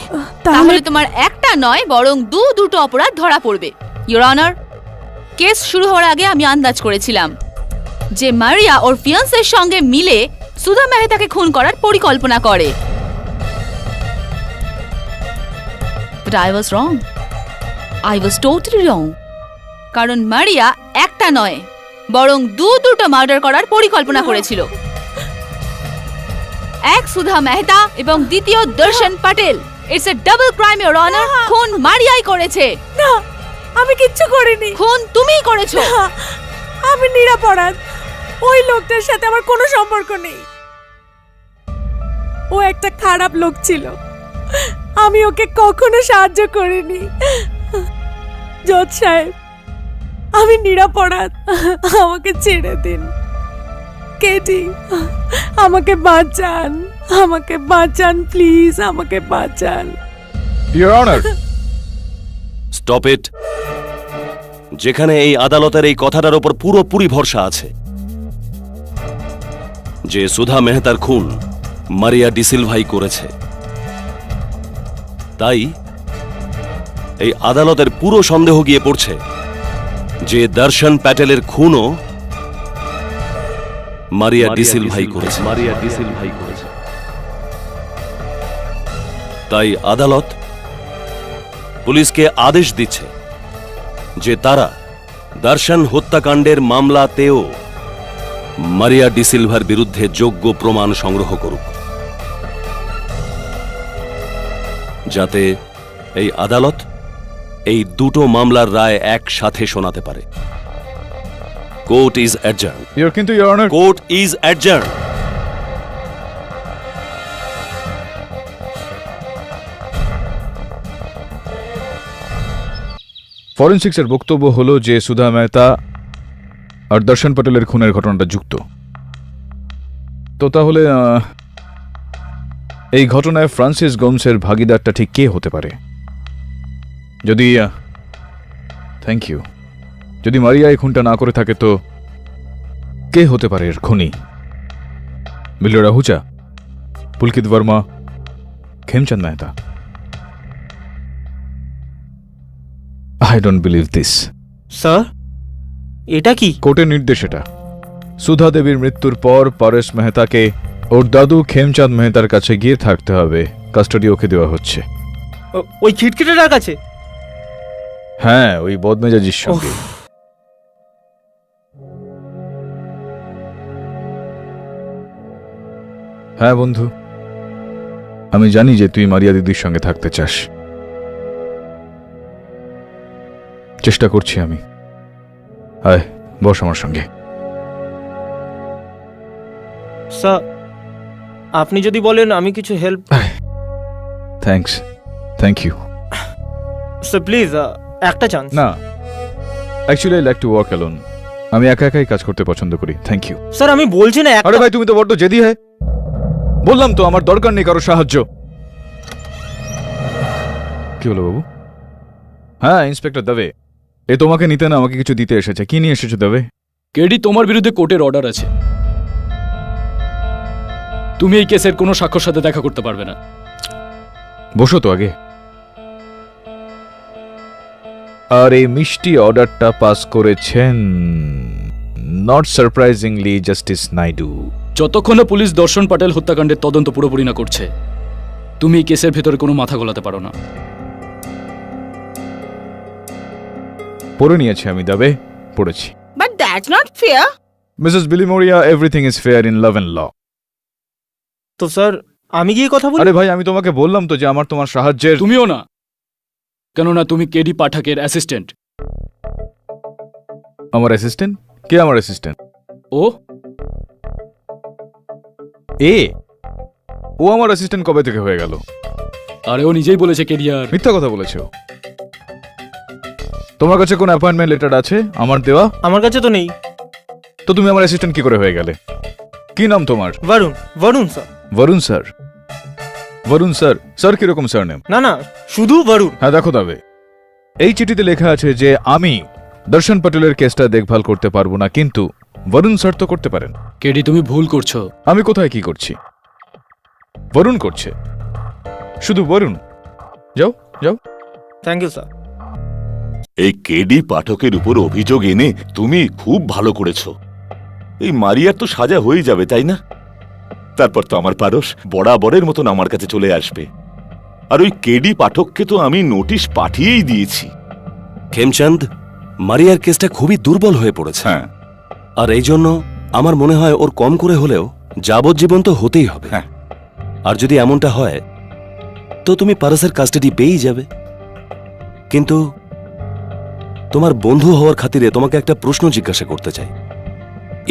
তাহলে তোমার একটা নয় বরং দুটো অপরাধ ধরা পড়বে। ইয়োর অনার, কেস শুরু হওয়ার আগে আমি আন্দাজ করেছিলাম যে মারিয়া ওর ফিয়ান্সের সঙ্গে মিলে সুধা মেহতাকে খুন করার পরিকল্পনা করে। But I was wrong. I was totally wrong. কারণ মারিয়া একটা নয় বরং দুটো মার্ডার করার পরিকল্পনা করেছিল। এক সুধা মেহতা এবং দ্বিতীয় দর্শন Patel. It's a double crime your honour. খুন মারিয়াই করেছে। না, আমি কিচ্ছু করিনি। খুন তুমিই করেছো। আমি নিরপরাধ। ওই লোকটার সাথে আমার কোনো সম্পর্ক নেই। ও একটা খারাপ লোক ছিল, আমি ওকে কখনো সাহায্য করিনি। জজ সাহেব, আমি নিরপরাধ, আমাকে ছেড়ে দিন। কেটি, আমাকে বাঁচান, আমাকে বাঁচান প্লিজ, আমাকে বাঁচান। Your honour. Stop it. যেখানে এই আদালতের এই কথাটার উপর পুরোপুরি ভরসা আছে যে সুধা মেহতার খুন মারিয়া ডিসিলভাই করেছে, তাই এই আদালতের পুরো সন্দেহ গিয়ে পড়ছে যে দর্শন প্যাটেলের খুনও মারিয়া ডিসিলভাই করেছে। তাই আদালত পুলিশকে আদেশ দিচ্ছে যে তারা দর্শন হত্যাকাণ্ডের মামলাতেও মারিয়া ডিসিলভার বিরুদ্ধে যোগ্য প্রমাণ সংগ্রহ করুক, যাতে এই আদালত এই দুটো মামলার রায় একসাথে শোনাতে পারে। Court is adjourn. কিন্তু your honour, court is adjourn. ফরেন্সিক্সের বক্তব্য হলো যে সুধা মেহতা আর দর্শন প্যাটেলের খুনের ঘটনাটা যুক্ত। তো তাহলে এই ঘটনায় ফ্রান্সিস গোমসের ভাগিদারটা ঠিক কে হতে পারে? যদি থ্যাংক ইউ, যদি মারিয়া এই খুনটা না করে থাকে তো কে হতে পারে এর খুনি? বিল্লুর Ahuja, Pulkit Verma, Khemchand Mehta? I don't believe this. Sir, এটা কি? কোর্টের নির্দেশ এটা। সুধা দেবীর মৃত্যুর পর পরেশ মেহতাকে ওর দাদু খেমচাঁদ মেহতার কাছে গিয়ে থাকতে হবে। কাস্টাডি ওকে দেওয়া হচ্ছে। ওই খিটখিটেটার কাছে? হ্যাঁ, ওই বদমেজাজির সঙ্গে। হ্যাঁ বন্ধু, আমি জানি যে তুই মারিয়া দিদির সঙ্গে থাকতে চাস। চেষ্টা করছি আমি। আয়, বস আমার সঙ্গে। স্যার, আপনি যদি বলেন আমি কিছু help. Thanks, thank you. Sir please, একটা চান্স। না, actually I like to work alone. আমি একা একাই কাজ করতে পছন্দ করি। Thank you. স্যার আমি বলছি না। আরে ভাই, তুমি তো বড্ড জেদি হ্যায়। বললাম তো আমার দরকার নেই কারো সাহায্য। কি হলো বাবু? হ্যাঁ, ইন্সপেক্টর দবে, এ তোমাকে নিতে না আমাকে কিছু দিতে এসেছে। কি নিয়ে এসেছো দবে? কেডি, তোমার বিরুদ্ধে কোর্টের অর্ডার আছে। তুমি এই কেসের কোনো সাক্ষর সাথে দেখা করতে পারবে না। বসো তো আগে। আর এই মিষ্টি অর্ডারটা পাস করেছেন নট সারপ্রাইজিংলি জাস্টিস নাইডু। যতক্ষণ না পুলিশ দর্শন প্যাটেল হত্যাকাণ্ডের তদন্ত পুরোপুরি না করছে, তুমি এই কেসের ভেতরে কোনো মাথা গলাতে পারো না। পড়ে নিয়েছি আমি দবে, পড়েছি। But that's not fair. Mrs Bilimoria, everything is fair in love and law. তো স্যার আমি গিয়ে কথা বলি? আরে ভাই, আমি তোমাকে বললাম তো যে আমার তোমার সাহায্যের। তুমিও না, কেননা তুমি কেডি পাঠকের অ্যাসিস্ট্যান্ট। আমার অ্যাসিস্ট্যান্ট? কে আমার অ্যাসিস্ট্যান্ট? ও ও আমার অ্যাসিস্ট্যান্ট কবে থেকে হয়ে গেল? আরে ও নিজেই বলেছে কেরিয়ার। মিথ্যা কথা বলেছে ও। তোমার কাছে কোন অ্যাপয়েন্টমেন্ট লেটার আছে আমার দেওয়া? আমার কাছে তো নেই। তো তুমি আমার অ্যাসিস্ট্যান্ট কি করে হয়ে গেলে? কি নাম তোমার? Varun. Varun sir. Varun sir? Varun sir? Sir কিরকম স্যার নেম? না না, শুধু বরুণ। হ্যাঁ দেখো তবে, এই চিঠিতে লেখা আছে যে আমি দর্শন প্যাটেলের কেসটা দেখভাল করতে পারবো না, কিন্তু বরুণ স্যার তো করতে পারেন। কেডি, তুমি ভুল করছো। আমি কোথায় কি করছি? বরুণ করছে, শুধু বরুণ। যাও যাও। Thank you sir. এই কেডি পাঠকের উপর অভিযোগ এনে তুমি খুব ভালো করেছো। এই মারিয়ার তো সাজা হয়ে যাবে, তাই না? তারপর তো আমার পারস বরাবরের মতন আমার কাছে চলে আসবে। আর ওই কেডি পাঠককে তো আমি নোটিশ পাঠিয়েই দিয়েছি। খেমচাঁদ, মারিয়ার কেসটা খুবই দুর্বল হয়ে পড়েছে। হ্যাঁ, আর এই জন্য আমার মনে হয় ওর কম করে হলেও যাবজ্জীবন তো হতেই হবে। হ্যাঁ। আর যদি এমনটা হয় তো তুমি পারসের কাস্টাডি পেয়েই যাবে। কিন্তু তোমার বন্ধু হওয়ার খাতিরে তোমাকে একটা প্রশ্ন জিজ্ঞাসা করতে চাই।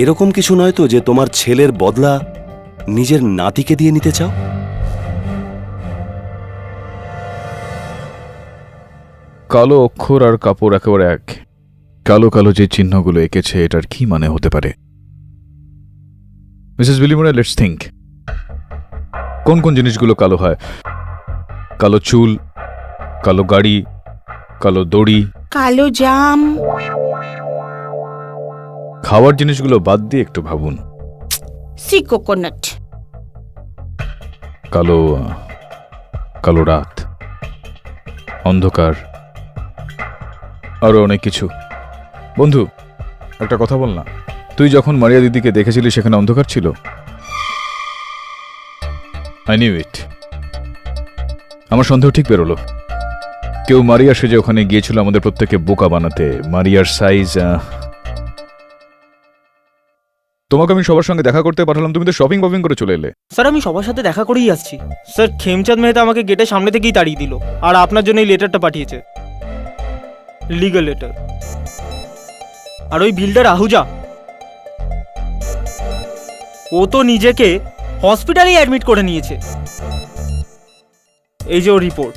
এরকম কিছু নয় তো যে তোমার ছেলের বদলা নিজের নাতিকে দিয়ে নিতে চাও? কালো অক্ষর আর কাপড় একেবারে এক। কালো কালো যে চিহ্নগুলো এঁকেছে এটার কি মানে হতে পারে? Mrs Bilimoria, let's think. কোন কোন জিনিসগুলো কালো হয়? কালো চুল, কালো গাড়ি, কালো দড়ি। কালো জাম। খাওয়ার জিনিসগুলো বাদ দিয়ে একটু ভাবুন। See coconut. কালো কালো রাত, অন্ধকার, আরো অনেক কিছু। বন্ধু, একটা কথা বল না, তুই যখন মারিয়া দিদিকে দেখেছিলি সেখানে অন্ধকার ছিল? I knew it. আমার সন্দেহ ঠিক বেরোলো। কেউ মারিয়া সেজে ওখানে গিয়েছিল আমাদের প্রত্যেককে বোকা বানাতে। মারিয়ার সাইজ। তোমাকে আমি সবার সঙ্গে দেখা করতে পাঠালাম, তুমি তো শপিং করে চলে এলে। স্যার আমি সবার সাথে দেখা করেই আসছি। স্যার খেমচাঁদ মেহতা আমাকে গেটের সামনে থেকেই তাড়িয়ে দিল, আর আপনার জন্য এই লেটারটা পাঠিয়েছে, লিগ্যাল লেটার। আর ওই বিল্ডার আহুজা, ও তো নিজেকে হসপিটালেই অ্যাডমিট করে নিয়েছে। এই যে ও রিপোর্ট।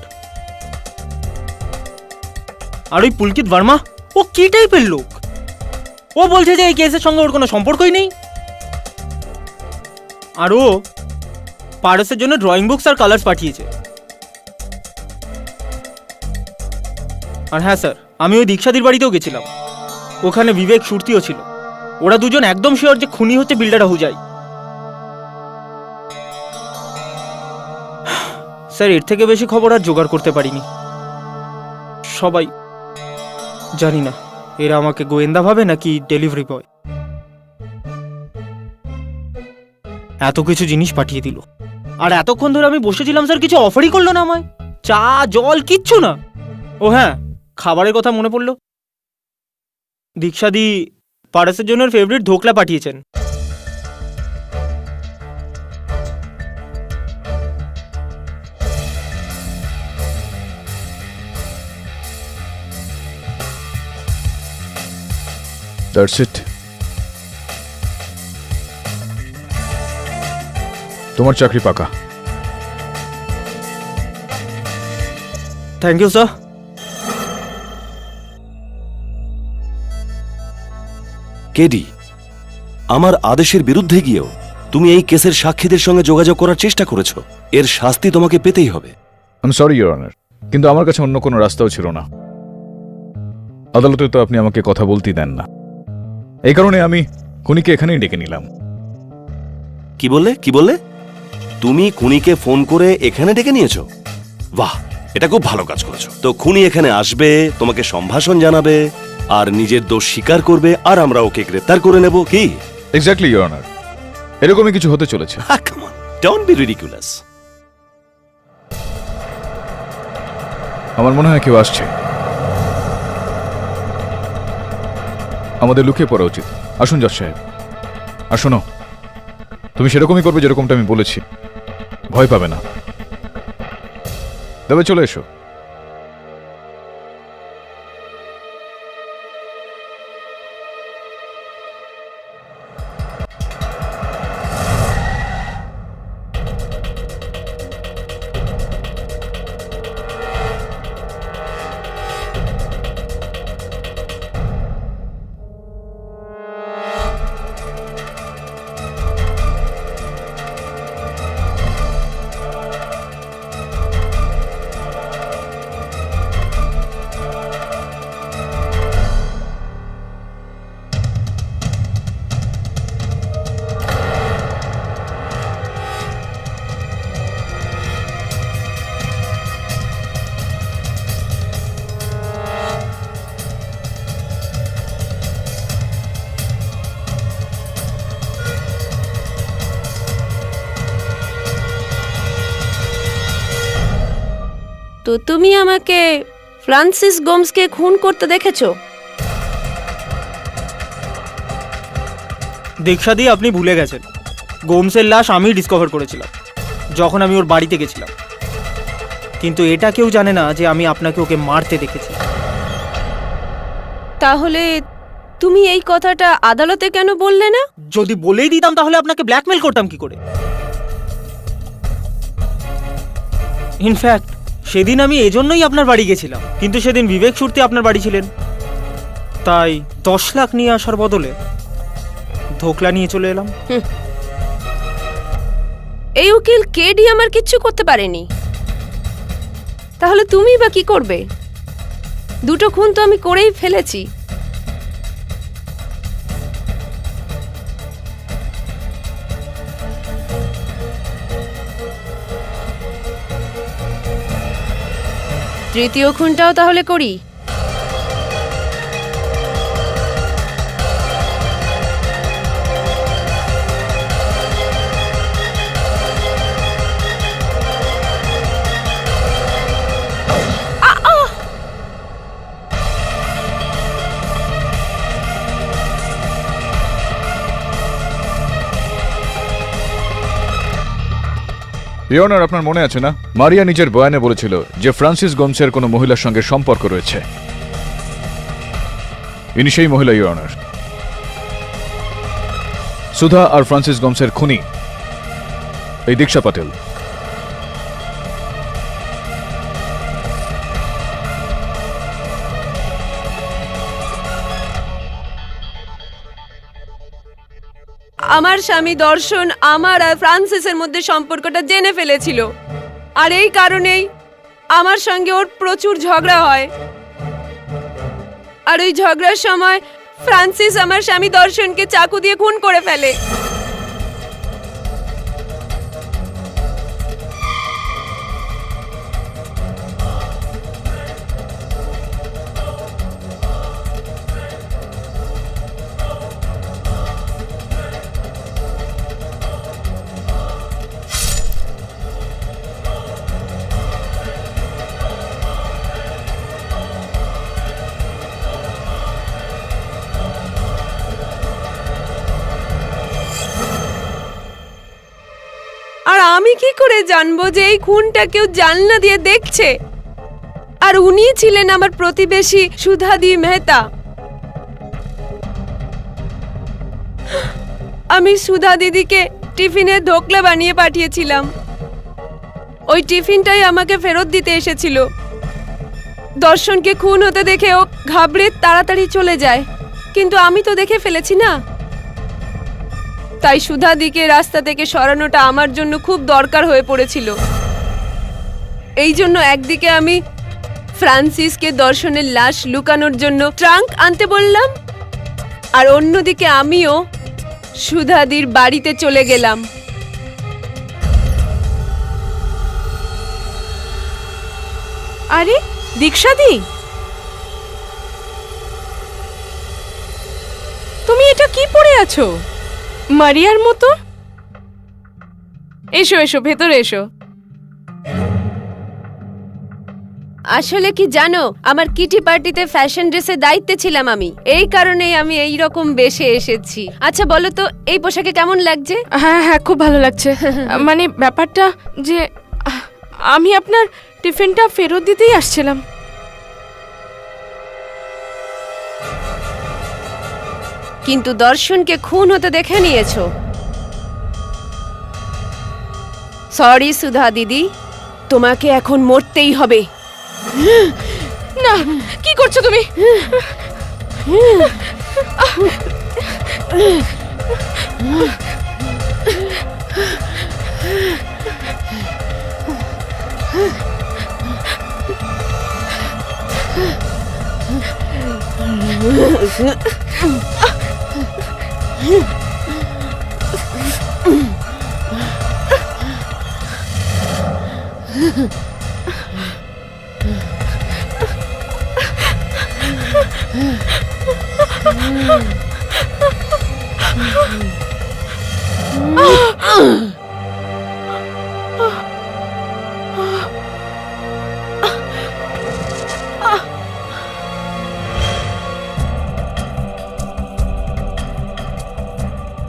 আর ওই পুলকিত ভার্মা, ও কি টাইপের লোক? ও বলছে যে এই কেসের সঙ্গে ওর কোনো সম্পর্কই নেই। আর ও পারসের জন্য ড্রয়িং বুকস আর কালার্স পাঠিয়েছে। আর হ্যাঁ স্যার, আমি ওই দীক্ষাদির বাড়িতেও গেছিলাম, ওখানে বিবেক সুরতিও ছিল। ওরা দুজন একদম শিওর যে খুনি হচ্ছে বিল্ডার আহুজাই। স্যার এর থেকে বেশি খবর আর জোগাড় করতে পারিনি। সবাই, জানি না এরা আমাকে গোয়েন্দা ভাবে নাকি ডেলিভারি বয়। এত কিছু জিনিস পাঠিয়ে দিল, আর এতক্ষণ ধরে আমি বসেছিলাম স্যার, কিছু অফারই করলো না আমায়, চা জল কিচ্ছু না। ও হ্যাঁ, খাবারের কথা মনে পড়লো, দীক্ষাদি পারসের জন্য ফেভারিট ধোকলা পাঠিয়েছেন। That's it. তোমার চাকরি পাকা। Thank you sir. কেডি, আমার আদেশের বিরুদ্ধে গিয়েও তুমি এই কেসের সাক্ষীদের সঙ্গে যোগাযোগ করার চেষ্টা করেছো। এর শাস্তি তোমাকে পেতেই হবে। I am sorry your honour, কিন্তু আমার কাছে অন্য কোনো রাস্তাও ছিল না। আদালতে তো আপনি আমাকে কথা বলতেই দেন না, এই কারণে আমি খুনিকে এখানেই ডেকে নিলাম। কি বললে? তুমি খুনিকে ফোন করে এখানে ডেকে নিয়েছো? বাহ, এটা খুব ভালো কাজ করেছো। তো খুনি এখানে আসবে, তোমাকে সম্ভাষণ জানাবে, আর নিজের দোষ স্বীকার করবে, আর আমরা ওকে গ্রেফতার করে নেব। কি? এক্স্যাক্টলি ইওর অনার, এরকমই কিছু হতে চলেছে। Come on, don't be ridiculous. আমার মনে হয় কেউ আসছে, আমাদের লুকিয়ে পড়া উচিত। আসুন জজ সাহেব। আর শোনো, তুমি সেরকমই করবে যেরকমটা আমি বলেছি, ভয় পাবে না। তবে চলে এসো। তো তুমি আমাকে ফ্রান্সিস গোমসকে খুন করতে দেখেছো? দীক্ষাদি, আপনি ভুলে গেছেন, গোমসের লাশ আমি ডিসকভার করেছিলাম যখন আমি ওর বাড়িতে গেছিলাম। কিন্তু এটা কেউ জানে না যে আমি আপনাকে ওকে মারতে দেখেছি। তাহলে তুমি এই কথাটা আদালতে কেন বললে না? যদি বলেই দিতাম তাহলে আপনাকে ব্ল্যাকমেল করতাম কি করে? ইনফ্যাক্ট সেদিন আমি এজন্যই আপনার বাড়ি গেছিলাম, কিন্তু সেদিন বিবেক সুরতি আপনার বাড়ি ছিলেন, তাই 10 লাখ নিয়ে আসার বদলে ধোকলা নিয়ে চলে এলাম। এই উকিল কেডি আমার কিচ্ছু করতে পারেনি, তাহলে তুমি বা কি করবে? দুটো খুন তো আমি করেই ফেলেছি। তৃতীয় খুনটাও তাহলে করি। ইওর অনার, আপনার মনে আছে না, মারিয়া নিজের বয়ানে বলেছিল যে ফ্রান্সিস গোমসের কোনো মহিলার সঙ্গে সম্পর্ক রয়েছে। ইনি সেই মহিলা, ইওর অনার। সুধা আর ফ্রান্সিস গোমসের খুনি এই দীক্ষা পাটেল। আমার স্বামী দর্শন আমার আর ফ্রান্সিসের মধ্যে সম্পর্কটা জেনে ফেলেছিল, আর এই কারণেই আমার সঙ্গে ওর প্রচুর ঝগড়া হয়। আর ওই ঝগড়ার সময় ফ্রান্সিস আমার স্বামী দর্শনকে চাকু দিয়ে খুন করে ফেলে। আর আমি কি করে জানবো যে এই খুনটা কেউ জানলা দিয়ে দেখছে? আর উনি ছিলেন আমার প্রতিবেশী সুধাদি মেহতা। আমি সুধা দিদিকে টিফিনে ধোকলা বানিয়ে পাঠিয়েছিলাম। ওই টিফিনটাই আমাকে ফেরত দিতে এসেছিল। দর্শনকে খুন হতে দেখে ও ঘাবড়ে তাড়াতাড়ি চলে যায়, কিন্তু আমি তো দেখে ফেলেছি না। তাই সুধাদিকে রাস্তা থেকে সরানোটা আমার জন্য খুব দরকার হয়ে পড়েছিল। এই জন্য একদিকে আমি ফ্রান্সিসকে দর্শনের লাশ লুকানোর জন্য ট্রাঙ্ক আনতে বললাম, আর অন্যদিকে আমিও সুধাদির বাড়িতে চলে গেলাম। আরে দীক্ষাদি, তুমি এটা কি পরে আছো? মারিয়ার মতো। এসো এসো, ভেতরে এসো। আসলে কি জানো, আমার কিটি পার্টিতে ফ্যাশন ড্রেসের দায়িত্বে ছিলাম আমি, এই কারণেই আমি এই রকম বেশে এসেছি। আচ্ছা বলো তো, এই পোশাকে কেমন লাগছে? হ্যাঁ হ্যাঁ, খুব ভালো লাগছে। মানে ব্যাপারটা যে আমি আপনার টিফিনটা ফেরত দিতেই আসছিলাম। কিন্তু দর্শনকে খুন হতে দেখে নিয়েছো। সরি সুধা দিদি, তোমাকে এখন মরতেই হবে। না, কি করছো তুমি?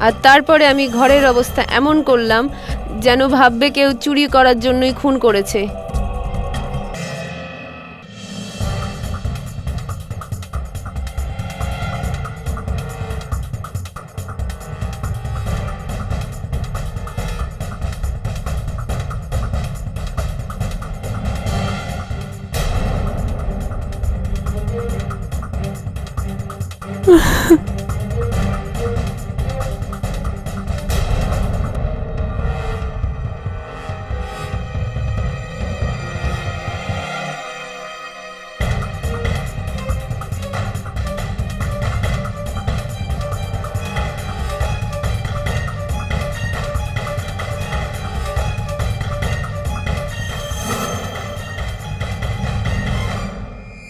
আর তারপরে আমি ঘরের অবস্থা এমন করলাম যেন ভাববে কেউ চুরি করার জন্যই খুন করেছে।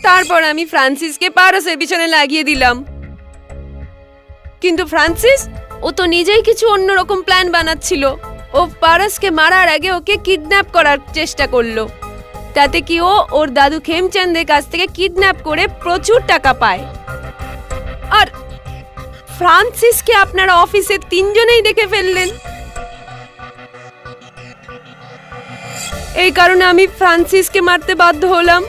তারপর আমি ফ্রান্সিসকে পারসের পিছনে লাগিয়ে দিলাম। কিন্তু ফ্রান্সিস ও তো নিজেই কিছু অন্যরকম প্ল্যান বানাচ্ছিল। ও পারসকে মারার আগে ওকে কিডন্যাপ করার চেষ্টা করলো, তাতে কি ও ওর দাদু খেমচাঁদের কাছ থেকে কিডন্যাপ করে প্রচুর টাকা পায়। আর ফ্রান্সিসকে আপনারা অফিসে 3 জনেই দেখে ফেললেন। এই কারণে আমি ফ্রান্সিসকে মারতে বাধ্য হলাম।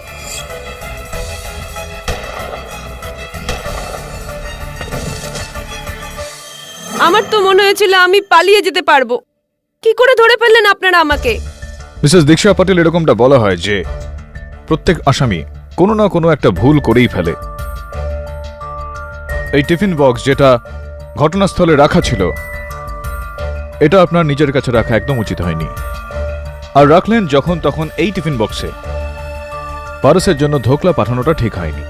আমার তো মনে হয়েছিল আমি পালিয়ে যেতে পারবো। কি করে ধরে ফেললেন আপনারা আমাকে? মিসেস দীক্ষা পাটিল, এরকমটা বলা হয় যে প্রত্যেক আসামি কোনো না কোনো একটা ভুল করেই ফেলে। এই টিফিন বক্স যেটা ঘটনাস্থলে রাখা ছিল, এটা আপনার নিজের কাছে রাখা একদম উচিত হয়নি। আর রাখলেন যখন তখন এই টিফিন বক্সে, পারসের জন্য ধোকলা পাঠানোটা ঠিক হয়নি।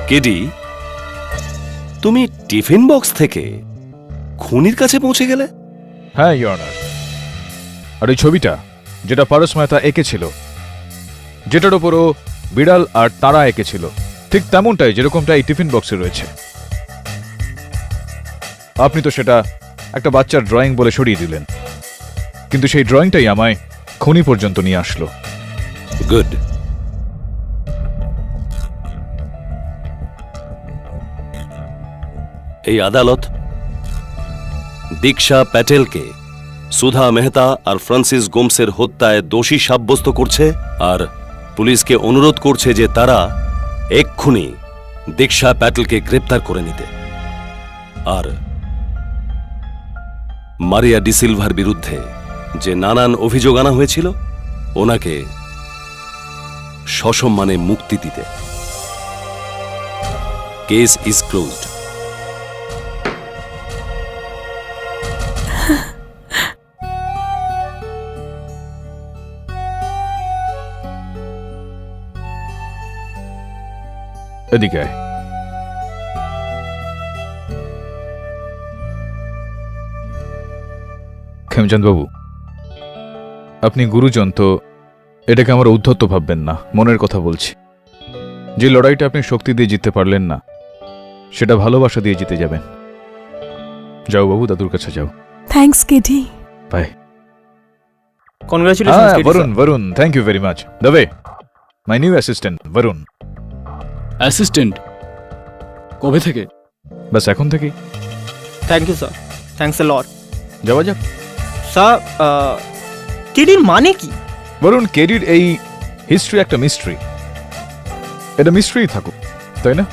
কেডি, তুমি টিফিন বক্স থেকে খুনির কাছে পৌঁছে গেলে? হ্যাঁ ইওর অনার। আর এই ছবিটা যেটা পারস মেহতা এঁকেছিল, যেটার ওপর ও বিড়াল আর তারা এঁকেছিল, ঠিক তেমনটাই যেরকমটা এই টিফিন বক্সে রয়েছে। আপনি তো সেটা একটা বাচ্চার ড্রয়িং বলে সরিয়ে দিলেন, কিন্তু সেই ড্রয়িংটাই আমায় খুনি পর্যন্ত নিয়ে আসলো। গুড। এই আদালত দীক্ষা প্যাটেলকে সুধা মেহতা আর ফ্রান্সিস গোমসের হত্যায় দোষী সাব্যস্ত করছে আর পুলিশকে অনুরোধ করছে যে তারা এক্ষুনি দীক্ষা প্যাটেলকে গ্রেপ্তার করে নিতে আর মারিয়া ডিসিলভার বিরুদ্ধে যে নানান অভিযোগ আনা হয়েছিল ওনাকে সসম্মানে মুক্তি দিতে। Case is closed. এদিকে আয়। খেমচাঁদ বাবু, আপনি গুরুজন, তো এটাকে আমার উদ্ধত্ত ভাববেন না, মনের কথা বলছি। যে লড়াইটা আপনি শক্তি দিয়ে জিততে পারলেন না, সেটা ভালোবাসা দিয়ে জিতে যাবেন। যাও বাবু, দাদুর কাছে যাও। Thanks KD. Bye. Congratulations KD Varun, Varun, thank you very much. Dubey, my new assistant Varun. Assistant? কবে থেকে? বাস এখন থেকেই। Thank you sir, thanks a lot. যাওয়া যাক। স্যার, কেডির মানে কি? বরুণ, কেডির এই হিস্ট্রি একটা মিস্ট্রি। এটা মিস্ট্রি থাকুক, তাই না?